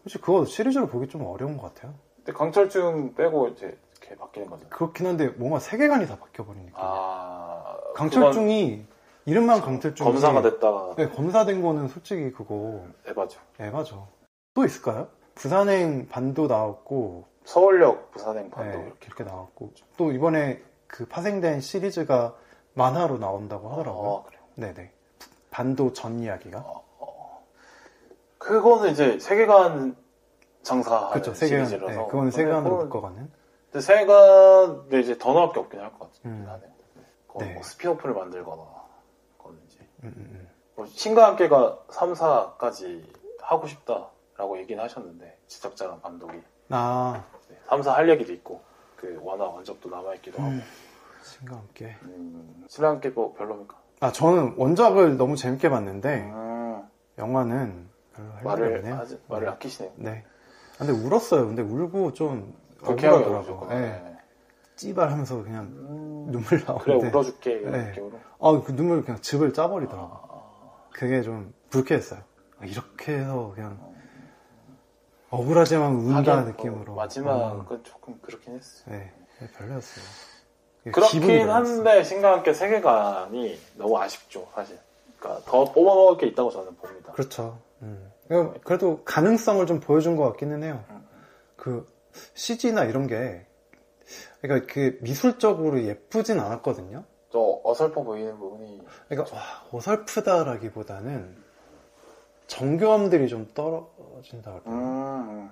솔직히 그거 시리즈로 보기 좀 어려운 것 같아요. 근데 강철중 빼고 이제 이렇게 바뀌는 거죠. 그렇긴 한데 뭔가 세계관이 다 바뀌어버리니까. 강철중이 이름만 강철중이 검사가 됐다가 검사된 거는 솔직히 그거 에바죠. 또 있을까요? 부산행 반도 나왔고 서울역 부산행 반도 이렇게 나왔고 또 이번에 그 파생된 시리즈가 만화로 나온다고 하더라고요. 그래요? 네네. 반도 전 이야기가. 그거는 이제 세계관 장사하는 그쵸, 시리즈라서 그건 세계관으로 묶어가는. 근데 세계관도 이제 더 나올 게 없긴 할 것 같긴 하네요. 그건 뭐 스피노프를 만들거나 그건 이제 뭐 신과 함께가 3, 4까지 하고 싶다라고 얘기는 하셨는데 제작자랑 감독이 3, 4 할 얘기도 있고 그 완화 원작도 남아있기도 하고. 신과 함께. 신과 함께 뭐 별로입니까? 저는 원작을 너무 재밌게 봤는데 영화는 별로 할 말을 아끼시네요. 네. 근데 울었어요. 근데 울고 좀 억울하더라고요. 찌발하면서 그냥 눈물 나오는데. 그래 울어줄게 이런 느낌으로. 그 눈물 그냥 즙을 짜버리더라고. 그게 좀 불쾌했어요. 이렇게 해서 그냥 억울하지만 운다 느낌으로. 마지막은 조금 그렇긴 했어요. 네, 별로였어요. 그렇긴 한데 신과함께 세계관이 너무 아쉽죠, 사실. 그러니까 더 뽑아먹을 게 있다고 저는 봅니다. 그렇죠. 그래도 가능성을 좀 보여준 것 같기는 해요. 그 CG나 이런 게 그러니까 그 미술적으로 예쁘진 않았거든요. 또 어설퍼 보이는 부분이. 그러니까 어설프다라기보다는 정교함들이 좀 떨어진다 그럴까요?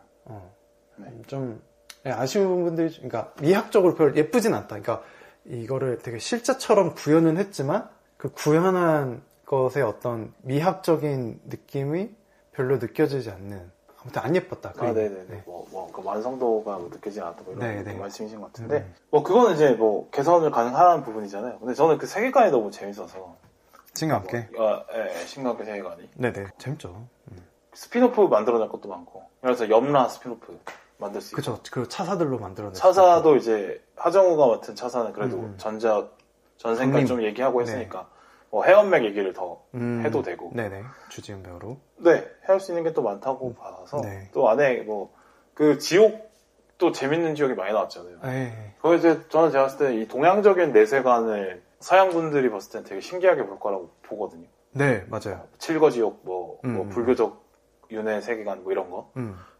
네. 좀 아쉬운 분들이, 그러니까 미학적으로 별로 예쁘진 않다. 그러니까 이거를 되게 실제처럼 구현은 했지만 그 구현한 것의 어떤 미학적인 느낌이 별로 느껴지지 않는, 아무튼 안 예뻤다. 네네네. 네. 그 완성도가 느껴지지 않았다. 뭐 이런 네네. 말씀이신 것 같은데, 그거는 이제 개선을 가능한 부분이잖아요. 근데 저는 그 세계관이 너무 재밌어서. 신과 함께? 신과 함께 세계관이. 네네. 재밌죠. 스피노프 만들어낼 것도 많고. 그래서 염라 스피노프 만들 수 있고. 그쵸. 그 차사들로 만들어낼 차사도 이제 하정우가 맡은 차사는 그래도 전생까지 좀 얘기하고 했으니까 해원맥 얘기를 더 해도 되고. 네네. 주지훈 배우로. 네, 할 수 있는 게 또 많다고 봐서. 네. 또 안에 그 지옥도 재밌는 지옥이 많이 나왔잖아요. 그거 이제 저는 제가 봤을 때 이 동양적인 내세관을 서양 분들이 봤을 땐 되게 신기하게 볼 거라고 보거든요. 네, 맞아요. 칠거지옥, 불교적 윤회 세계관 이런 거.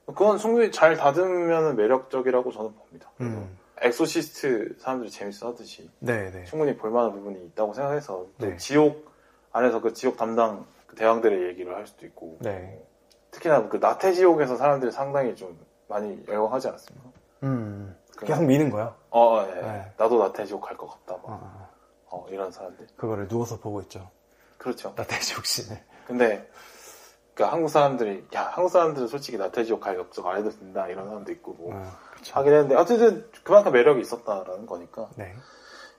그건 충분히 잘 다듬으면 매력적이라고 저는 봅니다. 엑소시스트 사람들이 재밌어 하듯이 네네. 충분히 볼만한 부분이 있다고 생각해서 또 지옥 안에서 그 지옥 담당 그 대왕들의 얘기를 할 수도 있고. 네. 특히나 그 나태지옥에서 사람들이 상당히 좀 많이 열광하지 않았습니까? 계속 미는 거야? 네. 나도 나태지옥 갈 것 같다. 이런 사람들. 그거를 누워서 보고 있죠. 그렇죠. 나태지옥 씬을. 근데 그러니까 한국 사람들은 솔직히 나태지옥 갈 걱정 안 해도 된다 이런 사람도 있고 그렇죠. 하긴 했는데 어쨌든 그만큼 매력이 있었다라는 거니까. 네.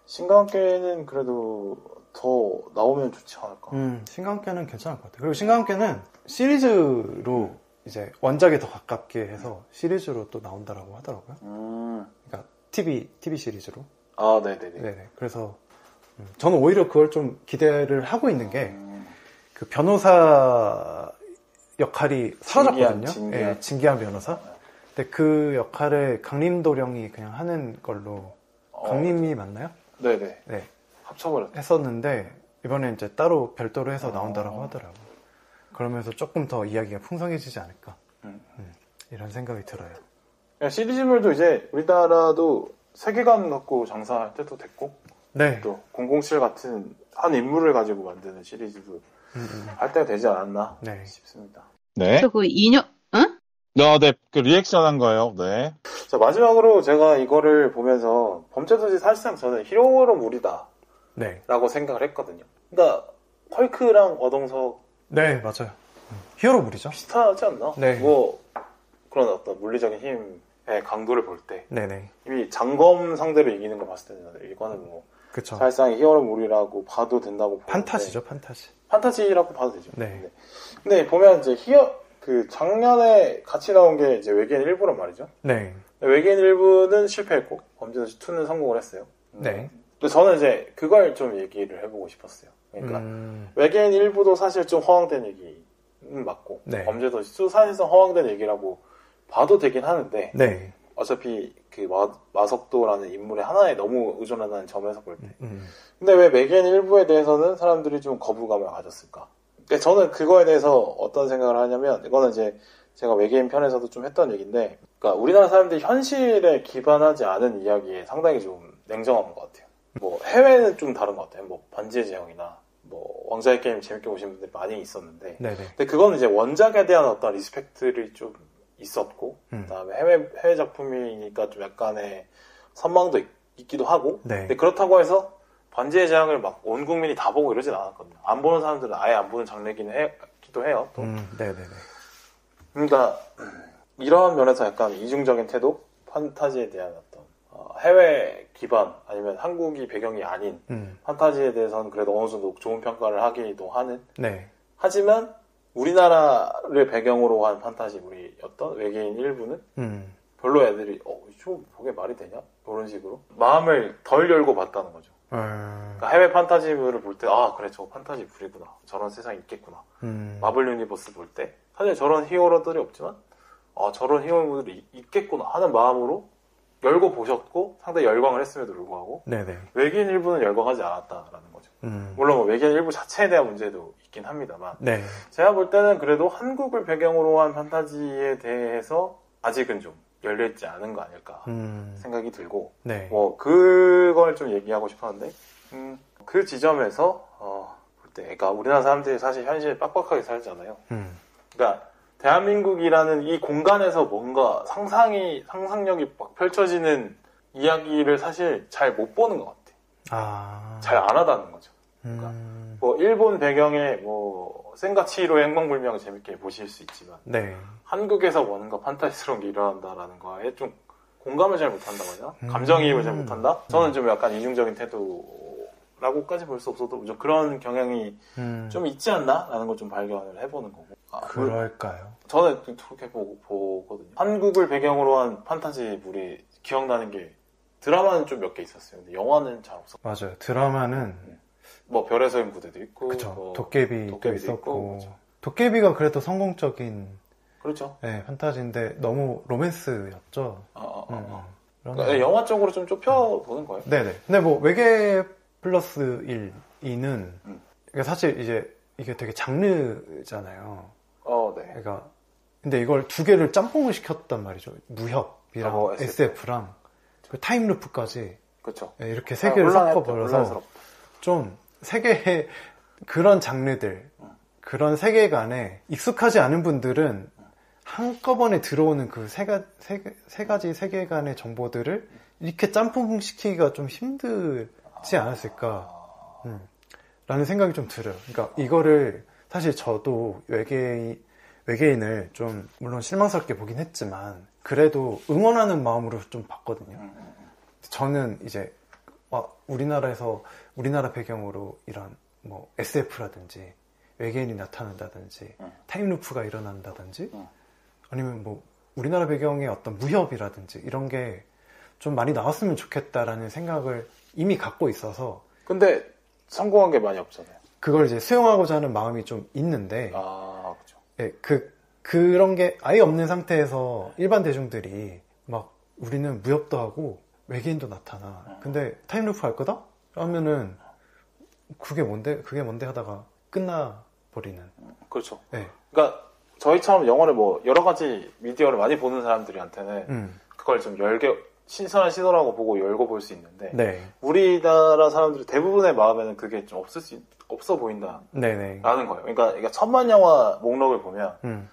신과 함께는 그래도 더 나오면 좋지 않을까. 신과 함께는 괜찮을 것 같아요. 그리고 신과 함께는 시리즈로 이제 원작에 더 가깝게 해서 시리즈로 또 나온다라고 하더라고요. 그러니까 TV 시리즈로. 네네네. 네네. 그래서 저는 오히려 그걸 좀 기대를 하고 있는 게 그 변호사 역할이 사라졌거든요. 진기한 변호사. 근데 그 역할을 강림도령이 그냥 하는 걸로. 강림이 맞나요? 네네. 네. 합쳐버렸죠. 했었는데 이번에 이제 따로 별도로 해서 나온다라고 하더라고요. 그러면서 조금 더 이야기가 풍성해지지 않을까. 이런 생각이 들어요. 시리즈물도 이제 우리나라도 세계관 갖고 장사할 때도 됐고, 네. 또 007 같은 한 인물을 가지고 만드는 시리즈도 할 때가 되지 않았나 싶습니다. 네. 저거 2년, 응? 네, 그 리액션 한 거예요. 네. 자, 마지막으로 제가 이거를 보면서 범죄도시 사실상 저는 히어로 물이다. 네. 라고 생각을 했거든요. 그러니까 헐크랑 어동석. 네, 맞아요. 히어로물이죠. 비슷하지 않나? 네. 그런 어떤 물리적인 힘의 강도를 볼 때. 네네. 이미 장검 상대로 이기는 걸 봤을 때는 이거는 그쵸. 사실상 히어로물이라고 봐도 된다고 보는데. 판타지죠, 판타지. 판타지라고 봐도 되죠. 네. 근데 보면 이제 작년에 같이 나온 게 이제 외계인 1부란 말이죠. 네. 외계인 1부는 실패했고, 범죄도시 2는 성공을 했어요. 네. 근데 저는 이제 그걸 좀 얘기를 해보고 싶었어요. 그러니까 외계인 1부도 사실 좀 허황된 얘기는 맞고, 네. 범죄도시 2 사실상 허황된 얘기라고 봐도 되긴 하는데, 네. 어차피 그 마석도라는 인물의 하나에 너무 의존한다는 점에서 볼 때. 근데 왜 외계인 1부에 대해서는 사람들이 좀 거부감을 가졌을까? 근데 저는 그거에 대해서 어떤 생각을 하냐면, 이거는 이제 제가 외계인 편에서도 좀 했던 얘기인데, 그러니까 우리나라 사람들이 현실에 기반하지 않은 이야기에 상당히 좀 냉정한 것 같아요. 해외는 좀 다른 것 같아요. 반지의 제왕이나 왕자의 게임 재밌게 보신 분들이 많이 있었는데, 네네. 근데 그거는 이제 원작에 대한 어떤 리스펙트를 좀 있었고, 그다음에 해외 작품이니까 좀 약간의 선망도 있기도 하고, 네. 근데 그렇다고 해서 반지의 제왕을 막 온 국민이 다 보고 이러진 않았거든요. 안 보는 사람들은 아예 안 보는 장르이기도 해요. 또. 네네네. 그러니까 이런 면에서 약간 이중적인 태도, 판타지에 대한 어떤 해외 기반 아니면 한국이 배경이 아닌 판타지에 대해서는 그래도 어느 정도 좋은 평가를 하기도 하는. 네. 하지만 우리나라를 배경으로 한 판타지물이었던 외계인 일부는 별로 애들이 좀 저게 말이 되냐? 그런 식으로 마음을 덜 열고 봤다는 거죠. 그러니까 해외 판타지물을 볼 때, 아, 그래, 저거 판타지물이구나. 저런 세상이 있겠구나. 마블 유니버스 볼 때, 사실 저런 히어로들이 없지만, 아, 저런 히어로들이 있겠구나 하는 마음으로 열고 보셨고, 상당히 열광을 했음에도 불구하고, 네네. 외계인 일부는 열광하지 않았다라는 거죠. 물론 뭐 외계인 일부 자체에 대한 문제도 있긴 합니다만, 네. 제가 볼 때는 그래도 한국을 배경으로 한 판타지에 대해서 아직은 좀 열려있지 않은 거 아닐까 생각이 들고, 네. 뭐 그걸 좀 얘기하고 싶었는데, 그 지점에서 볼 때, 그러니까 우리나라 사람들이 사실 현실에 빡빡하게 살잖아요. 그러니까 대한민국이라는 이 공간에서 뭔가 상상력이 막 펼쳐지는 이야기를 사실 잘 못 보는 것 같아. 잘 안 하다는 거죠. 그러니까 뭐 일본 배경의 뭐 센가치히로의 행방불명을 재밌게 보실 수 있지만, 네. 한국에서 뭔가 판타지스러운 게 일어난다라는 거에 좀 공감을 잘 못한다고 하냐? 감정이입을 잘 못한다? 저는 좀 약간 이중적인 태도라고까지 볼 수 없어도 좀 그런 경향이 좀 있지 않나? 라는 걸 좀 발견을 해보는 거고. 그럴까요? 저는 그렇게 보거든요. 한국을 배경으로 한 판타지물이 기억나는 게 드라마는 좀 몇 개 있었어요. 근데 영화는 잘 없었어요. 맞아요. 드라마는 뭐 별에서 온 부대도 있고, 그쵸. 뭐 도깨비도 있었고, 있고, 도깨비가 그래도 성공적인, 그렇죠. 네, 판타지인데 너무 로맨스였죠. 그러니까 영화 쪽으로 좀 좁혀보는 거예요. 네네. 근데 뭐 외계 플러스 1, 2는 그러니까 사실 이제 이게 되게 장르잖아요. 네. 그러니까 근데 이걸 두 개를 짬뽕을 시켰단 말이죠. 무협이랑 SF랑 그 타임루프까지. 그렇죠. 네, 이렇게 세 개를 섞어버려서 좀 세계의 그런 장르들, 그런 세계관에 익숙하지 않은 분들은 한꺼번에 들어오는 그 세 가지 세계관의 정보들을 이렇게 짬뽕 시키기가 좀 힘들지 않았을까 라는 생각이 좀 들어요. 그러니까 이거를 사실 저도 외계인을 좀 물론 실망스럽게 보긴 했지만 그래도 응원하는 마음으로 좀 봤거든요. 저는 이제 우리나라 배경으로 이런 뭐 SF라든지 외계인이 나타난다든지 타임루프가 일어난다든지 아니면 뭐 우리나라 배경의 어떤 무협이라든지 이런 게 좀 많이 나왔으면 좋겠다라는 생각을 이미 갖고 있어서 근데 성공한 게 많이 없잖아요. 그걸 이제 수용하고자 하는 마음이 좀 있는데 그렇죠. 예, 그런 게 아예 없는 상태에서 일반 대중들이 막 우리는 무협도 하고 외계인도 나타나. 근데 타임루프 할 거다? 하면은 그게 뭔데 하다가 끝나버리는. 그렇죠. 네. 그러니까 저희처럼 영화를 뭐 여러 가지 미디어를 많이 보는 사람들한테는 그걸 좀 신선한 시도라고 보고 열고 볼 수 있는데 네. 우리나라 사람들이 대부분의 마음에는 그게 좀 없어 보인다라는 거예요. 그러니까 천만 영화 목록을 보면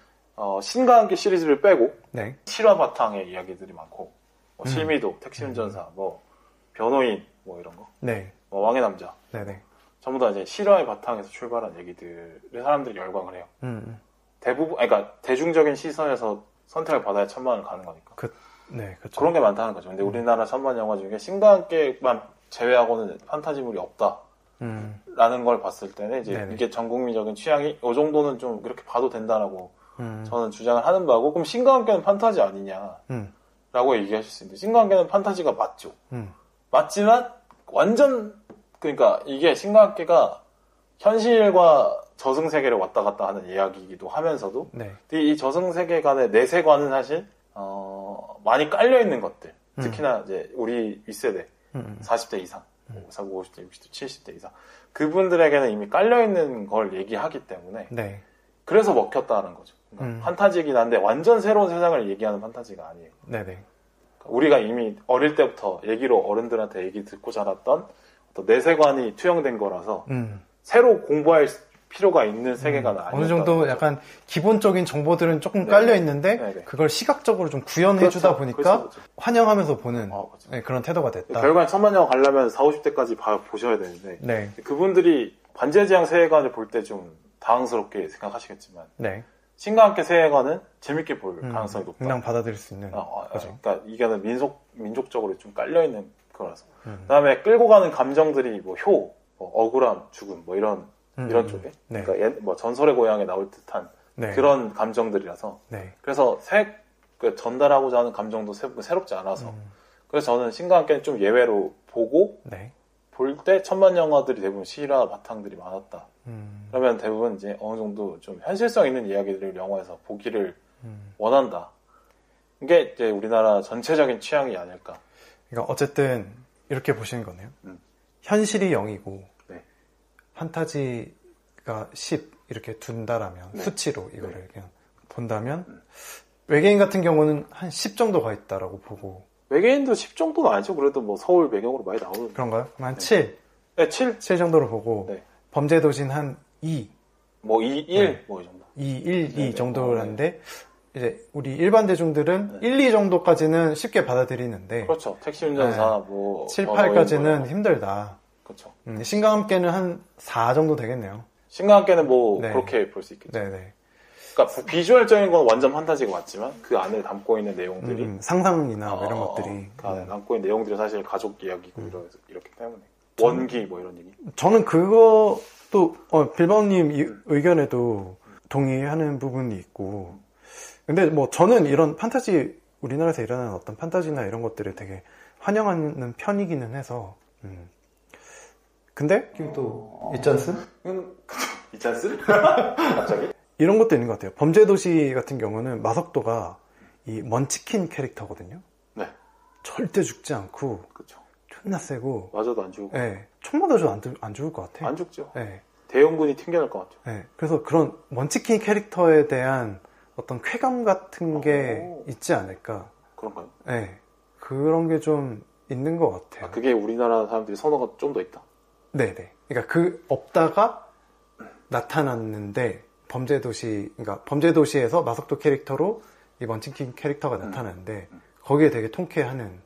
신과 함께 시리즈를 빼고 네. 실화 바탕의 이야기들이 많고 뭐 실미도, 택시운전사, 뭐 변호인 뭐 이런 거, 네. 뭐 왕의 남자, 네네. 전부 다 이제 실화의 바탕에서 출발한 얘기들을 사람들이 열광을 해요. 대부분, 그러니까 대중적인 시선에서 선택을 받아야 천만을 가는 거니까. 네, 그렇죠. 그런 게 많다는 거죠. 근데 우리나라 천만 영화 중에 신과 함께만 제외하고는 판타지물이 없다. 라는 걸 봤을 때는 이제 네네. 이게 전 국민적인 취향이 이 정도는 좀 이렇게 봐도 된다라고 저는 주장을 하는 바고 그럼 신과 함께는 판타지 아니냐 라고 얘기하실 수 있는데 신과 함께는 판타지가 맞죠. 맞지만 완전 그러니까 이게 신과 함께가 현실과 저승세계를 왔다 갔다 하는 이야기이기도 하면서도 네. 이 저승세계 간의 내세관은 사실 많이 깔려있는 것들 특히나 이제 우리 윗세대 40대 이상 50대, 60대, 70대 이상 그분들에게는 이미 깔려있는 걸 얘기하기 때문에 네. 그래서 먹혔다는 거죠. 그러니까 판타지이긴 한데 완전 새로운 세상을 얘기하는 판타지가 아니에요. 네네. 그러니까 우리가 이미 어릴 때부터 얘기로 어른들한테 얘기 듣고 자랐던 어떤 내세관이 투영된 거라서 새로 공부할 필요가 있는 세계관은 아니었다. 어느 정도 약간 기본적인 정보들은 조금 깔려 있는데 네네. 그걸 시각적으로 좀 구현해주다 보니까 그렇죠. 환영하면서 보는 네, 그런 태도가 됐다. 결국엔 천만 영화 가려면 40, 50대까지 보셔야 되는데 네. 그분들이 반지의제왕 세계관을 볼 때 좀 당황스럽게 생각하시겠지만 네. 신과 함께 세계관은 재밌게 볼 가능성이 높다. 그냥 받아들일 수 있는 거죠. 그러니까 이게는 민족적으로 좀 깔려 있는 거라서. 그다음에 끌고 가는 감정들이 뭐 뭐 억울함, 죽음 뭐 이런 쪽에 네. 그러니까 뭐 전설의 고향에 나올 듯한 네. 그런 감정들이라서 네. 그래서 전달하고자 하는 감정도 새롭지 않아서 그래서 저는 신과 함께는 좀 예외로 보고 네. 볼 때 천만 영화들이 대부분 실화 바탕들이 많았다. 그러면 대부분 이제 어느 정도 좀 현실성 있는 이야기들을 영화에서 보기를 원한다. 이게 이제 우리나라 전체적인 취향이 아닐까. 그러니까 어쨌든 이렇게 보시는 거네요. 현실이 0이고 네. 판타지가 10 이렇게 둔다라면 네. 수치로 이거를 그냥 본다면 외계인 같은 경우는 한 10 정도 가 있다라고 보고. 외계인도 10 정도는 아니죠. 그래도 뭐 서울 배경으로 많이 나오는. 그런가요? 그럼 한 7. 네, 7. 7 정도로 보고 네. 범죄도시는 한 2. 뭐 2, 1. 네. 뭐 이 정도. 2, 1, 2 네, 정도라는데 이제 우리 일반 대중들은 네. 1, 2 정도까지는 쉽게 받아들이는데 그렇죠. 택시 운전사 뭐 7, 언어인 8까지는 뭐. 힘들다. 그렇죠. 신과 함께는 한 4 정도 되겠네요. 신과 함께는 뭐 네. 그렇게 볼 수 있겠죠. 네네. 그러니까 비주얼적인 건 완전 판타지가 맞지만 그 안에 담고 있는 내용들이 상상이나 뭐 이런 것들이. 그 안에 담고 있는 내용들이 사실 가족 이야기고 이렇기 때문에 원기 뭐 이런 얘기. 저는 그것도 빌바오님 의견에도 동의하는 부분이 있고, 근데 뭐 저는 이런 판타지, 우리나라에서 일어나는 어떤 판타지나 이런 것들을 되게 환영하는 편이기는 해서. 근데 또 있잖스? 있잖스? 갑자기? 이런 것도 있는 것 같아요. 범죄도시 같은 경우는 마석도가 이 먼치킨 캐릭터거든요. 네. 절대 죽지 않고 그렇죠. 존나 세고. 맞아도 안 죽고. 네, 총 맞아도 안 죽을 것 같아. 안 죽죠. 네. 대형군이 튕겨날 것 같죠. 네, 그래서 그런 먼치킨 캐릭터에 대한 어떤 쾌감 같은 게 있지 않을까. 그런가요? 네, 그런 게 좀 있는 것 같아요. 그게 우리나라 사람들이 선호가 좀 더 있다. 네네. 그러니까 없다가 나타났는데 그러니까 범죄도시에서 마석도 캐릭터로 이 먼치킨 캐릭터가 나타나는데 거기에 되게 통쾌하는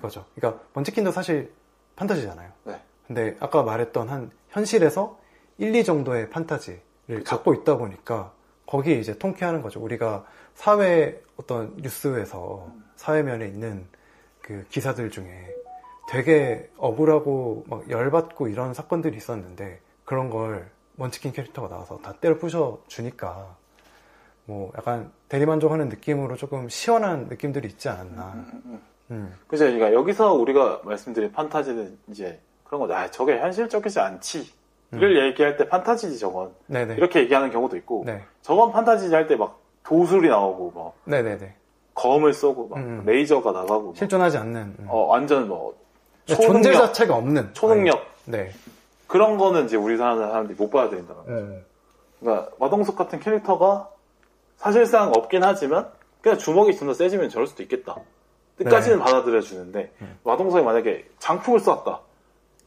거죠. 그러니까 먼치킨도 사실 판타지잖아요. 네. 근데 아까 말했던 한 현실에서 1, 2 정도의 판타지를 갖고 있다 보니까 거기에 이제 통쾌하는 거죠. 우리가 사회 어떤 뉴스에서 사회면에 있는 그 기사들 중에 되게 억울하고 막 열받고 이런 사건들이 있었는데 그런 걸 먼치킨 캐릭터가 나와서 다 때려 부셔 주니까 뭐 약간 대리만족하는 느낌으로 조금 시원한 느낌들이 있지 않았나. 그죠. 그러니까 여기서 우리가 말씀드린 판타지는 이제 그런 거죠. 아, 저게 현실적이지 않지. 를 얘기할 때 판타지지 저건. 네네. 이렇게 얘기하는 경우도 있고. 네. 저건 판타지지 할 때 막 도술이 나오고 막 네네네. 검을 쏘고 막 레이저가 나가고 막 실존하지 않는. 완전 뭐 존재 자체가 없는 초능력. 네. 그런 거는 이제 우리 사람들이 못 받아들인다는 거죠. 그러니까 마동석 같은 캐릭터가 사실상 없긴 하지만 그냥 주먹이 좀 더 세지면 저럴 수도 있겠다. 끝까지는 받아들여 주는데 마동석이 만약에 장풍을 쐈다.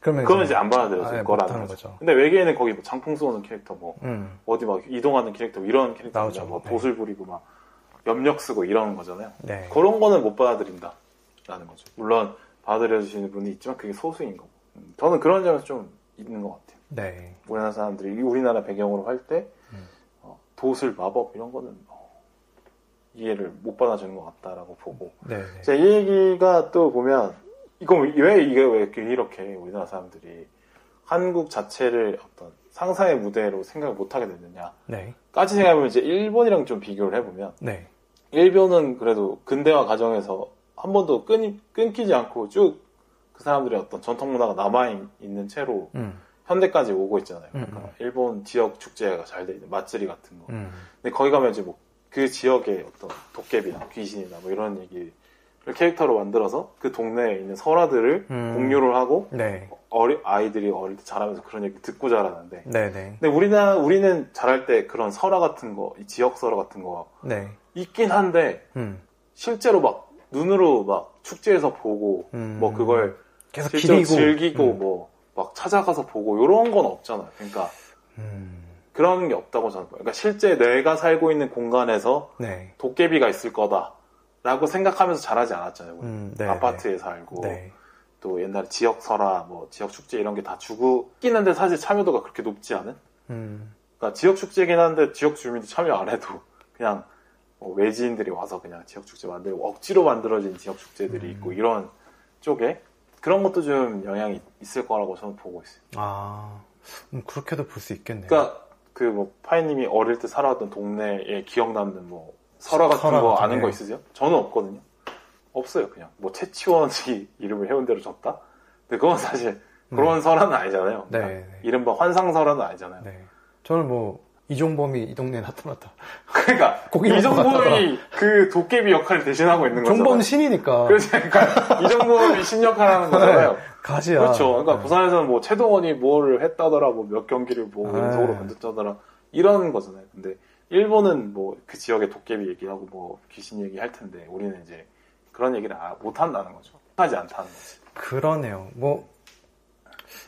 그러면 이제 안 받아들여질 거라는 거죠. 근데 외계인은 거기 뭐 장풍 쏘는 캐릭터 뭐 어디 막 이동하는 캐릭터 뭐 이런 캐릭터 나오죠. 뭐 도술 부리고 막 염력 쓰고 이러는 거잖아요. 네. 그런 거는 못 받아들인다라는 거죠. 물론 받아들여 주시는 분이 있지만 그게 소수인 거고. 저는 그런 점에서 좀 있는 것 같아요. 네. 우리나라 사람들이 우리나라 배경으로 할 때 도술, 마법 이런 거는 이해를 못 받아주는 것 같다라고 보고. 네. 자, 이 얘기가 또 보면 왜 이렇게 우리나라 사람들이 한국 자체를 어떤 상상의 무대로 생각을 못 하게 됐느냐. 네. 까지 생각해보면 이제 일본이랑 좀 비교를 해보면 네. 일본은 그래도 근대화 과정에서 한 번도 끊기지 않고 쭉 그 사람들의 어떤 전통 문화가 남아있는 채로 현대까지 오고 있잖아요. 그러니까 일본 지역 축제가 잘 돼 있는 맛집이 같은 거. 근데 거기 가면 이제 뭐 그 지역의 어떤 도깨비나 귀신이나 뭐 이런 얘기를 캐릭터로 만들어서 그 동네에 있는 설화들을 공유를 하고 네. 아이들이 어릴 때 자라면서 그런 얘기 듣고 자라는데. 네네. 근데 우리는 자랄 때 그런 설화 같은 거, 이 지역 설화 같은 거 네. 있긴 한데 실제로 막 눈으로 막 축제에서 보고 뭐 그걸 계속 실제로 기리고 즐기고 뭐 막 찾아가서 보고 이런 건 없잖아요. 그러니까 그런 게 없다고 저는 봐요. 그러니까 실제 내가 살고 있는 공간에서 네. 도깨비가 있을 거다라고 생각하면서 자라지 않았잖아요. 우리. 네, 아파트에 살고 네. 또 옛날에 지역 설화, 뭐 지역 축제 이런 게 다 주고 있긴 한데 사실 참여도가 그렇게 높지 않은. 그러니까 지역 축제긴 한데 지역 주민들이 참여 안 해도 그냥 뭐 외지인들이 와서 그냥 지역 축제 만들고 억지로 만들어진 지역 축제들이 있고 이런 쪽에 그런 것도 좀 영향이 있을 거라고 저는 보고 있어요. 아, 그렇게도 볼 수 있겠네요. 그러니까 그 뭐 파이님이 어릴 때 살아왔던 동네에 기억 남는 뭐 설화 같은 거 아는 거 있으세요? 저는 없거든요. 없어요. 그냥 뭐 채치원이 이름을 해운대로 줬다. 근데 그건 사실 그런 설화는 아니잖아요. 네. 그러니까 네. 이른바 환상설화는 아니잖아요. 네. 저는 뭐 이종범이 이 동네에 나타났다. 그러니까 고기 먹고 이정범이 그 도깨비 역할을 대신하고 있는 거잖아요. 종범 신이니까. 그러니까 이정범이 신역할하는 거잖아요. 가지야. 그렇죠. 그러니까 네. 부산에서는 뭐 최동원이 뭘 했다더라, 뭐 몇 경기를 뭐 연속으로 건졌다더라 이런 거잖아요. 근데 일본은 뭐 그 지역의 도깨비 얘기하고 뭐 귀신 얘기할 텐데 우리는 이제 그런 얘기를 못 한다는 거죠. 하지 않다는 거지. 그러네요. 뭐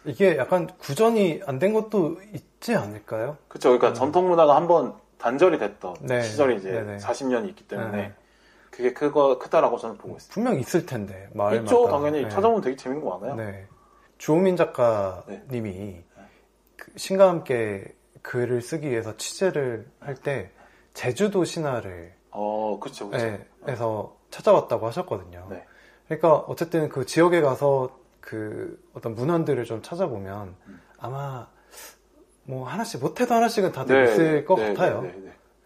이게 약간 구전이 안 된 것도 있지 않을까요? 그렇죠. 그러니까 전통 문화가 한번 단절이 됐던 네. 시절이 이제 네네. 40년이 있기 때문에 네. 그게 크다라고 저는 보고 있어요. 분명 있을 텐데 마을마다. 있죠, 당연히. 네. 찾아보면 되게 재밌는 거 많아요. 네. 주호민 작가님이 그 신과 함께 글을 쓰기 위해서 취재를 할 때 제주도 신화를 그렇죠. 에서 찾아왔다고 하셨거든요. 네. 그러니까 어쨌든 그 지역에 가서 그 어떤 문헌들을 좀 찾아보면 아마 뭐 하나씩 못해도 하나씩은 다들 있을 것 같아요.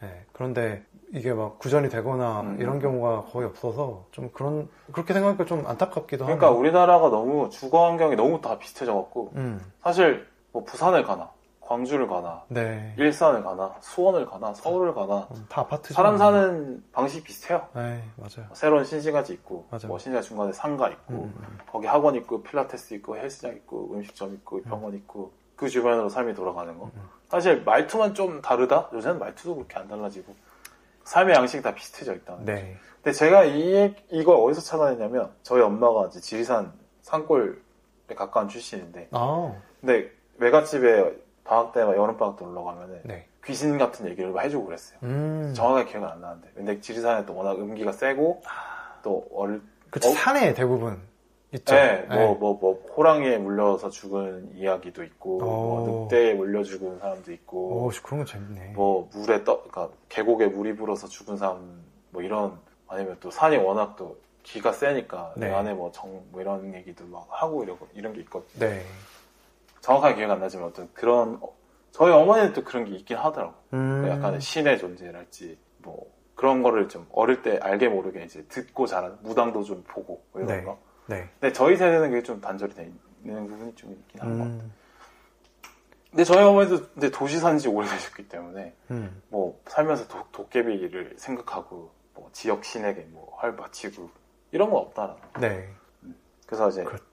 네. 그런데 이게 막 구전이 되거나 이런 경우가 거의 없어서 좀 그렇게 생각하니까 좀 안타깝기도 하고. 그러니까 우리나라가 너무 주거 환경이 너무 다 비슷해져갖고 사실 뭐 부산을 가나 광주를 가나 네. 일산을 가나 수원을 가나 서울을 가나 다 아파트죠. 사람 사는 방식이 비슷해요. 네, 맞아요. 새로운 신시가지 있고 맞아요. 뭐 신시가지 중간에 상가 있고 거기 학원 있고 필라테스 있고 헬스장 있고 음식점 있고 병원 있고 그 주변으로 삶이 돌아가는 거. 사실 말투만 좀 다르다? 요새는 말투도 그렇게 안 달라지고 삶의 양식이 다 비슷해져 있다는 거죠. 네. 근데 제가 이걸 어디서 찾아냈냐면 저희 엄마가 이제 지리산 산골에 가까운 출신인데 근데 외갓집에 방학 때 여름방학 때 놀러 가면은 네. 귀신 같은 얘기를 막 해주고 그랬어요. 정확하게 기억은 안 나는데 근데 지리산에 또 워낙 음기가 세고 또 그쵸, 산에 대부분 있죠. 네, 뭐 호랑이에 물려서 죽은 이야기도 있고 뭐 늑대에 물려 죽은 사람도 있고 그런 거 재밌네. 뭐 그러니까 계곡에 물이 불어서 죽은 사람 뭐 이런 아니면 또 산이 워낙 또 기가 세니까 네. 내 안에 뭐 이런 얘기도 막 하고 이런 게 있거든요. 네. 정확하게 기억 안 나지만 어떤 그런 저희 어머니는 또 그런 게 있긴 하더라고. 그러니까 약간의 신의 존재랄지 뭐 그런 거를 좀 어릴 때 알게 모르게 이제 듣고 자란 무당도 좀 보고 뭐 이런 네. 거. 네. 근데 저희 세대는 그게 좀 단절이 돼 있는 부분이 좀 있긴 한 것 같아요. 근데 저희 어머니도 근데 도시 산 지 오래되셨기 때문에 뭐 살면서 도깨비를 생각하고 뭐 지역 신에게 뭐 할 바치고 이런 건 없다라는 거. 네. 그래서 이제 그렇죠.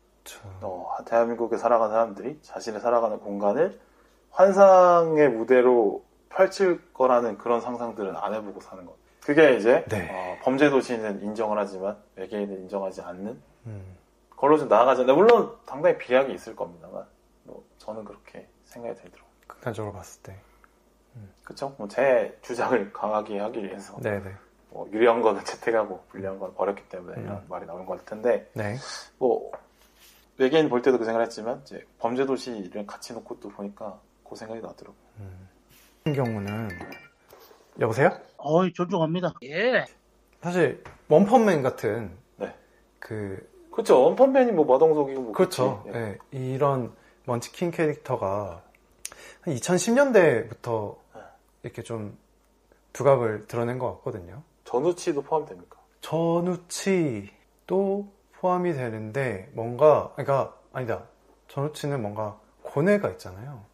대한민국에 살아가는 사람들이 자신의 살아가는 공간을 환상의 무대로 펼칠 거라는 그런 상상들은 안 해보고 사는 것. 그게 이제 범죄 도시는 인정을 하지만 외계인은 인정하지 않는 걸로 좀 나아가잖아요. 물론 당당히 비약이 있을 겁니다만 뭐 저는 그렇게 생각이 들더라고요. 극단적으로 봤을 때. 그쵸? 뭐 제 주장을 강하게 하기 위해서 네네. 뭐 유리한 거는 채택하고 불리한 거는 버렸기 때문에 이런 말이 나오는 것 같은데 네. 뭐 외계인 볼 때도 그 생각을 했지만 이제 범죄 도시를 같이 놓고 또 보니까 그 생각이 나더라고요. 같은 경우는 여보세요? 존중합니다. 예. 사실 원펀맨 같은 네. 그렇죠. 원펀맨이 뭐 마동석이고 뭐 그렇죠. 네. 이런 먼치킨 캐릭터가 한 2010년대부터 이렇게 좀 두각을 드러낸 것 같거든요. 전우치도 포함됩니까? 전우치도 포함이 되는데 그러니까 아니다. 전우치는 뭔가 고뇌가 있잖아요.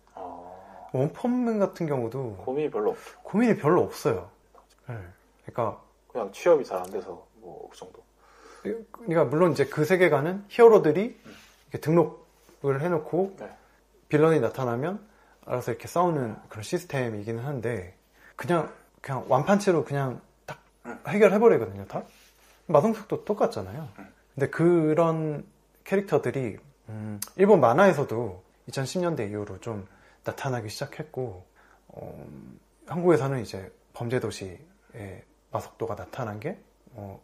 원펀맨 같은 경우도 고민이 별로 없어요. 네. 그러니까 그냥 취업이 잘 안 돼서 뭐 그 정도. 그러니까 물론 이제 그 세계관은 히어로들이 이렇게 등록을 해놓고 빌런이 나타나면 알아서 이렇게 싸우는 그런 시스템이기는 한데 그냥 완판치로 그냥 딱 해결해버리거든요. 다 마동석도 똑같잖아요. 근데 그런 캐릭터들이 일본 만화에서도 2010년대 이후로 좀 나타나기 시작했고 한국에서는 이제 범죄도시의 마석도가 나타난 게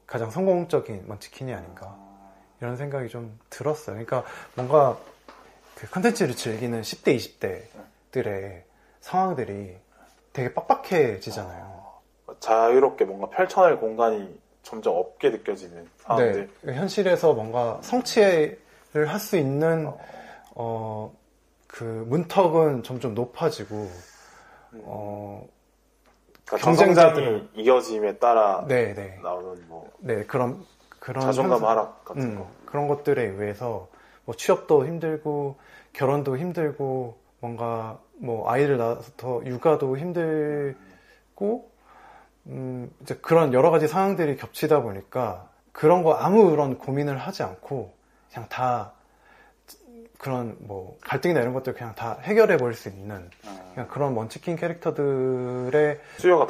가장 성공적인 먼치킨이 아닌가 이런 생각이 좀 들었어요. 그러니까 뭔가 그 컨텐츠를 즐기는 10대, 20대들의 상황들이 되게 빡빡해지잖아요. 자유롭게 뭔가 펼쳐낼 공간이 점점 없게 느껴지는 상황들. 네, 현실에서 뭔가 성취를 할 수 있는 그 문턱은 점점 높아지고 그러니까 경쟁자들을 이어짐에 따라 네. 나오는 뭐 그런 자존감 하락 같은 거 그런 것들에 의해서 뭐 취업도 힘들고 결혼도 힘들고 뭔가 뭐 아이를 낳아서 더 육아도 힘들고 이제 그런 여러 가지 상황들이 겹치다 보니까 그런 거 아무런 고민을 하지 않고 그냥 다 그런 뭐 갈등이나 이런 것들 그냥 다 해결해 버릴 수 있는 그냥 그런 먼치킨 캐릭터들의 수요가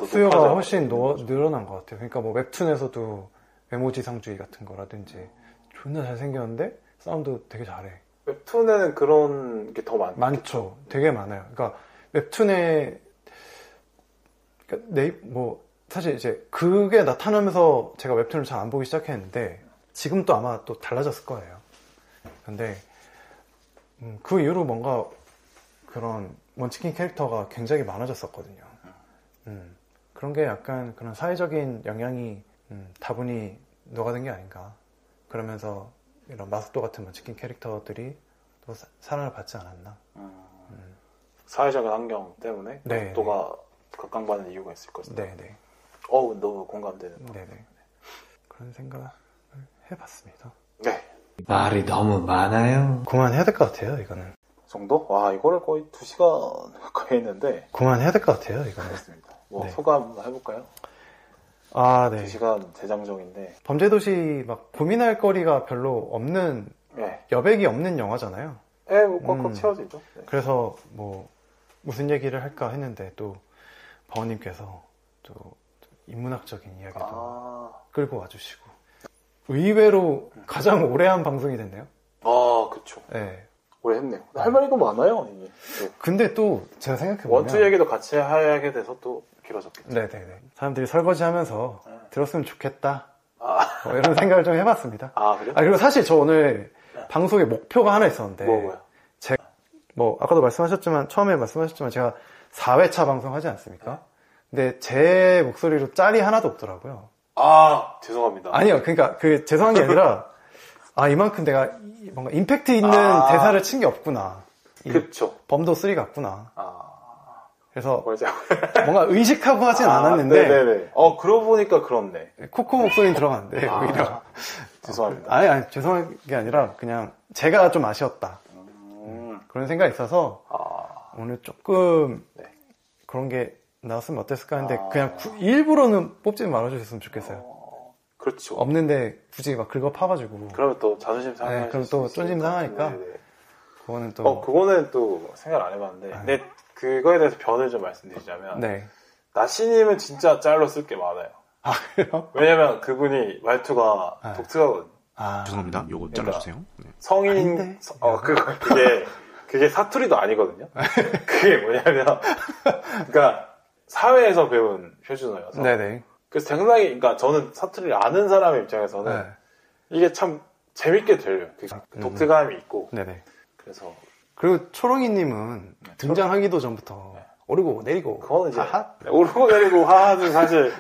훨씬 늘어난 것 같아요. 그러니까 뭐 웹툰에서도 외모지상주의 같은 거라든지 존나 잘생겼는데 싸움도 되게 잘해. 웹툰에는 그런 게 더 많죠. 되게 많아요. 그러니까 웹툰에 그러니까 뭐 사실 이제 그게 나타나면서 제가 웹툰을 잘 안 보기 시작했는데 지금 또 아마 또 달라졌을 거예요. 근데 그 이후로 뭔가 그런 먼치킨 캐릭터가 굉장히 많아졌었거든요. 그런 게 약간 그런 사회적인 영향이 다분히 녹아든 게 아닌가. 그러면서 이런 마스토 같은 먼치킨 캐릭터들이 또 사랑을 받지 않았나. 사회적인 환경 때문에 네, 마스토가 각광받는 이유가 있을 것이다. 네네. 너무 공감되는. 네네. 그런 생각을 해봤습니다. 네. 말이 너무 많아요. 그만해야 될 것 같아요, 이거는. 정도? 와, 이거를 거의 2시간 가까이 했는데. 그만해야 될 것 같아요, 이거는. 알겠습니다. 뭐, 네. 소감 한번 해볼까요? 아, 네. 2시간 대장정인데. 범죄도시 막 고민할 거리가 별로 없는, 네. 여백이 없는 영화잖아요. 네, 뭐, 꽉꽉 채워지죠. 네. 그래서 뭐, 무슨 얘기를 할까 했는데 또, 버거님께서 또, 인문학적인 이야기도 끌고 와주시고. 의외로 가장 오래 한 방송이 됐네요. 아, 그쵸. 네. 오래 했네요. 할 말이 많아요, 이게. 네. 근데 또 제가 생각해보면 원투 얘기도 같이 하게 돼서 또 길어졌겠죠. 네네네. 사람들이 설거지 하면서 들었으면 좋겠다. 뭐 이런 생각을 좀 해봤습니다. 아, 그래요? 그리고 사실 저 오늘 방송의 목표가 하나 있었는데. 뭐요? 뭐, 아까도 처음에 말씀하셨지만 제가 4회차 방송하지 않습니까? 근데 제 목소리로 짤이 하나도 없더라고요. 아, 죄송합니다. 아니요. 그러니까 죄송한 게 아니라 이만큼 내가 뭔가 임팩트 있는 대사를 친 게 없구나. 그쵸. 범도 3 같구나. 그래서 맞아. 뭔가 의식하고 하진 않았는데. 네네네. 그러고 보니까 그렇네. 코코 목소리는 들어갔는데 오히려. 죄송합니다. 아니 죄송한 게 아니라 그냥 제가 좀 아쉬웠다. 그런 생각이 있어서 오늘 조금 그런 게 나왔으면 어땠을까 했는데 그냥 일부러는 뽑지 말아주셨으면 좋겠어요. 그렇죠. 없는데 굳이 막 긁어 파가지고. 그러면 또 자존심 상해. 네, 그럼 또 쫀심 상하니까. 그거는 또. 그거는 또 생각을 안 해봤는데. 근데 그거에 대해서 변을 좀 말씀드리자면. 네. 나시님은 진짜 짤로 쓸 게 많아요. 아, 그래요? 왜냐면 그분이 말투가 독특하거든요. 죄송합니다. 요거 잘라주세요. 네. 성인, 그게 사투리도 아니거든요. 그게 뭐냐면, 그러니까 사회에서 배운 표준어여서. 네네. 그래서 상당히, 그러니까 저는 사투리를 아는 사람의 입장에서는 이게 참 재밌게 들려요. 독특함이 있고. 네네. 그래서. 그리고 초롱이님은 등장하기도 전부터 오르고 내리고. 그거는 이제. 하하? 오르고 내리고 하하는 사실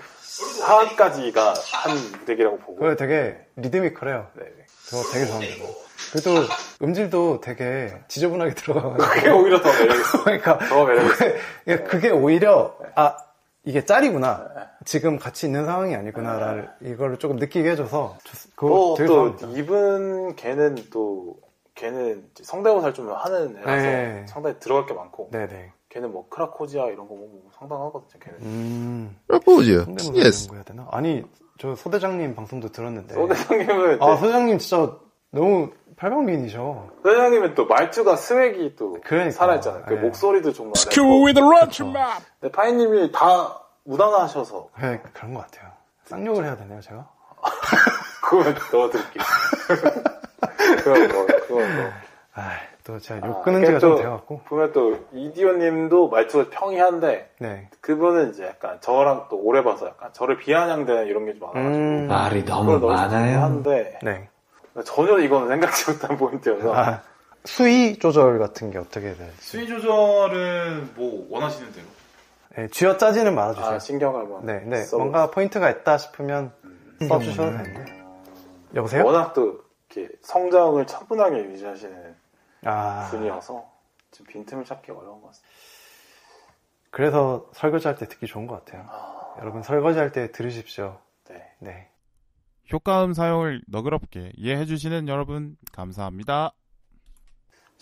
하하까지가 한 무대기라고 보고. 그거 되게 리드미컬해요. 네. 그거 되게 좋아합니다. 그래도 음질도 되게 지저분하게 들어가가지고. 그게 오히려 더 매력있어. 그러니까. 더 매력있어. 그게 오히려, 이게 짤이구나. 지금 같이 있는 상황이 아니구나를 이거를 조금 느끼게 해줘서 그거 되게 좋아합니다. 이분 걔는 성대모사를 좀 하는 애라서 상당히 들어갈 게 많고. 네네. 걔는 뭐 크라코지아 이런 거 보면 상당하거든요. 걔는. 크라코지아. 성대모사 이런 거 해야 되나? 아니 저 소대장님 방송도 들었는데. 소대장님은 소대장님 진짜 너무 팔방미인이셔. 소대장님은 또 말투가 스웩이 또 살아있잖아요. 그 목소리도 정말. 근데 파이님이 다 무난하셔서. 네, 그런 것 같아요. 쌍욕을 해야 되네요, 제가. 그건 넣어드릴게요. 그건 또 제가 욕 끄는 지가 좀 돼갖고. 보면 또 이디오님도 말투가 평이한데. 네. 그분은 이제 약간 저랑 또 오래 봐서 약간 저를 비아냥대는 이런 게 좀 많아가지고. 말이 너무 많아요. 한데. 네. 전혀 이거는 생각지 못한 포인트여서. 수위 조절 같은 게 어떻게 돼요? 수위 조절은 뭐 원하시는 대로. 네, 쥐어 짜지는 말아주세요. 신경을 한번. 네. 뭔가 포인트가 있다 싶으면 써주셔도 되는데. 여보세요? 워낙 또 이렇게 성장을 차분하게 유지하시는 분이어서 좀 빈틈을 찾기 어려운 것 같습니다. 그래서 설거지할 때 듣기 좋은 것 같아요. 여러분 설거지할 때 들으십시오. 네. 효과음 사용을 너그럽게 이해해주시는 여러분 감사합니다.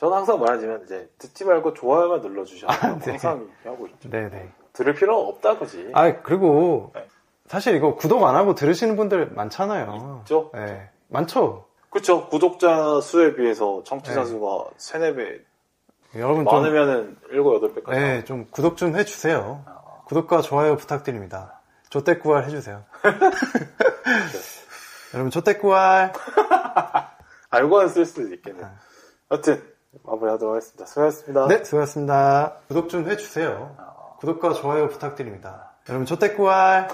저는 항상 말하지만 이제 듣지 말고 좋아요만 눌러주셔서 네. 항상 이렇게 하고 있죠. 네네. 들을 필요는 없다 그지. 그리고 네. 사실 이거 구독 안 하고 들으시는 분들 많잖아요. 있죠? 네. 많죠? 그쵸. 구독자 수에 비해서 청취자 네. 수가 3, 4배 여러분 좀, 많으면은 7, 8배까지. 네, 좀 구독 좀 해주세요. 구독과 좋아요 부탁드립니다. 조떼꾸알 해주세요. 여러분 조떼꾸알. 알고는 쓸 수도 있겠네. 여튼 마무리하도록 하겠습니다. 수고하셨습니다. 네, 수고하셨습니다. 구독 좀 해주세요. 구독과 좋아요 부탁드립니다. 여러분 조떼꾸알.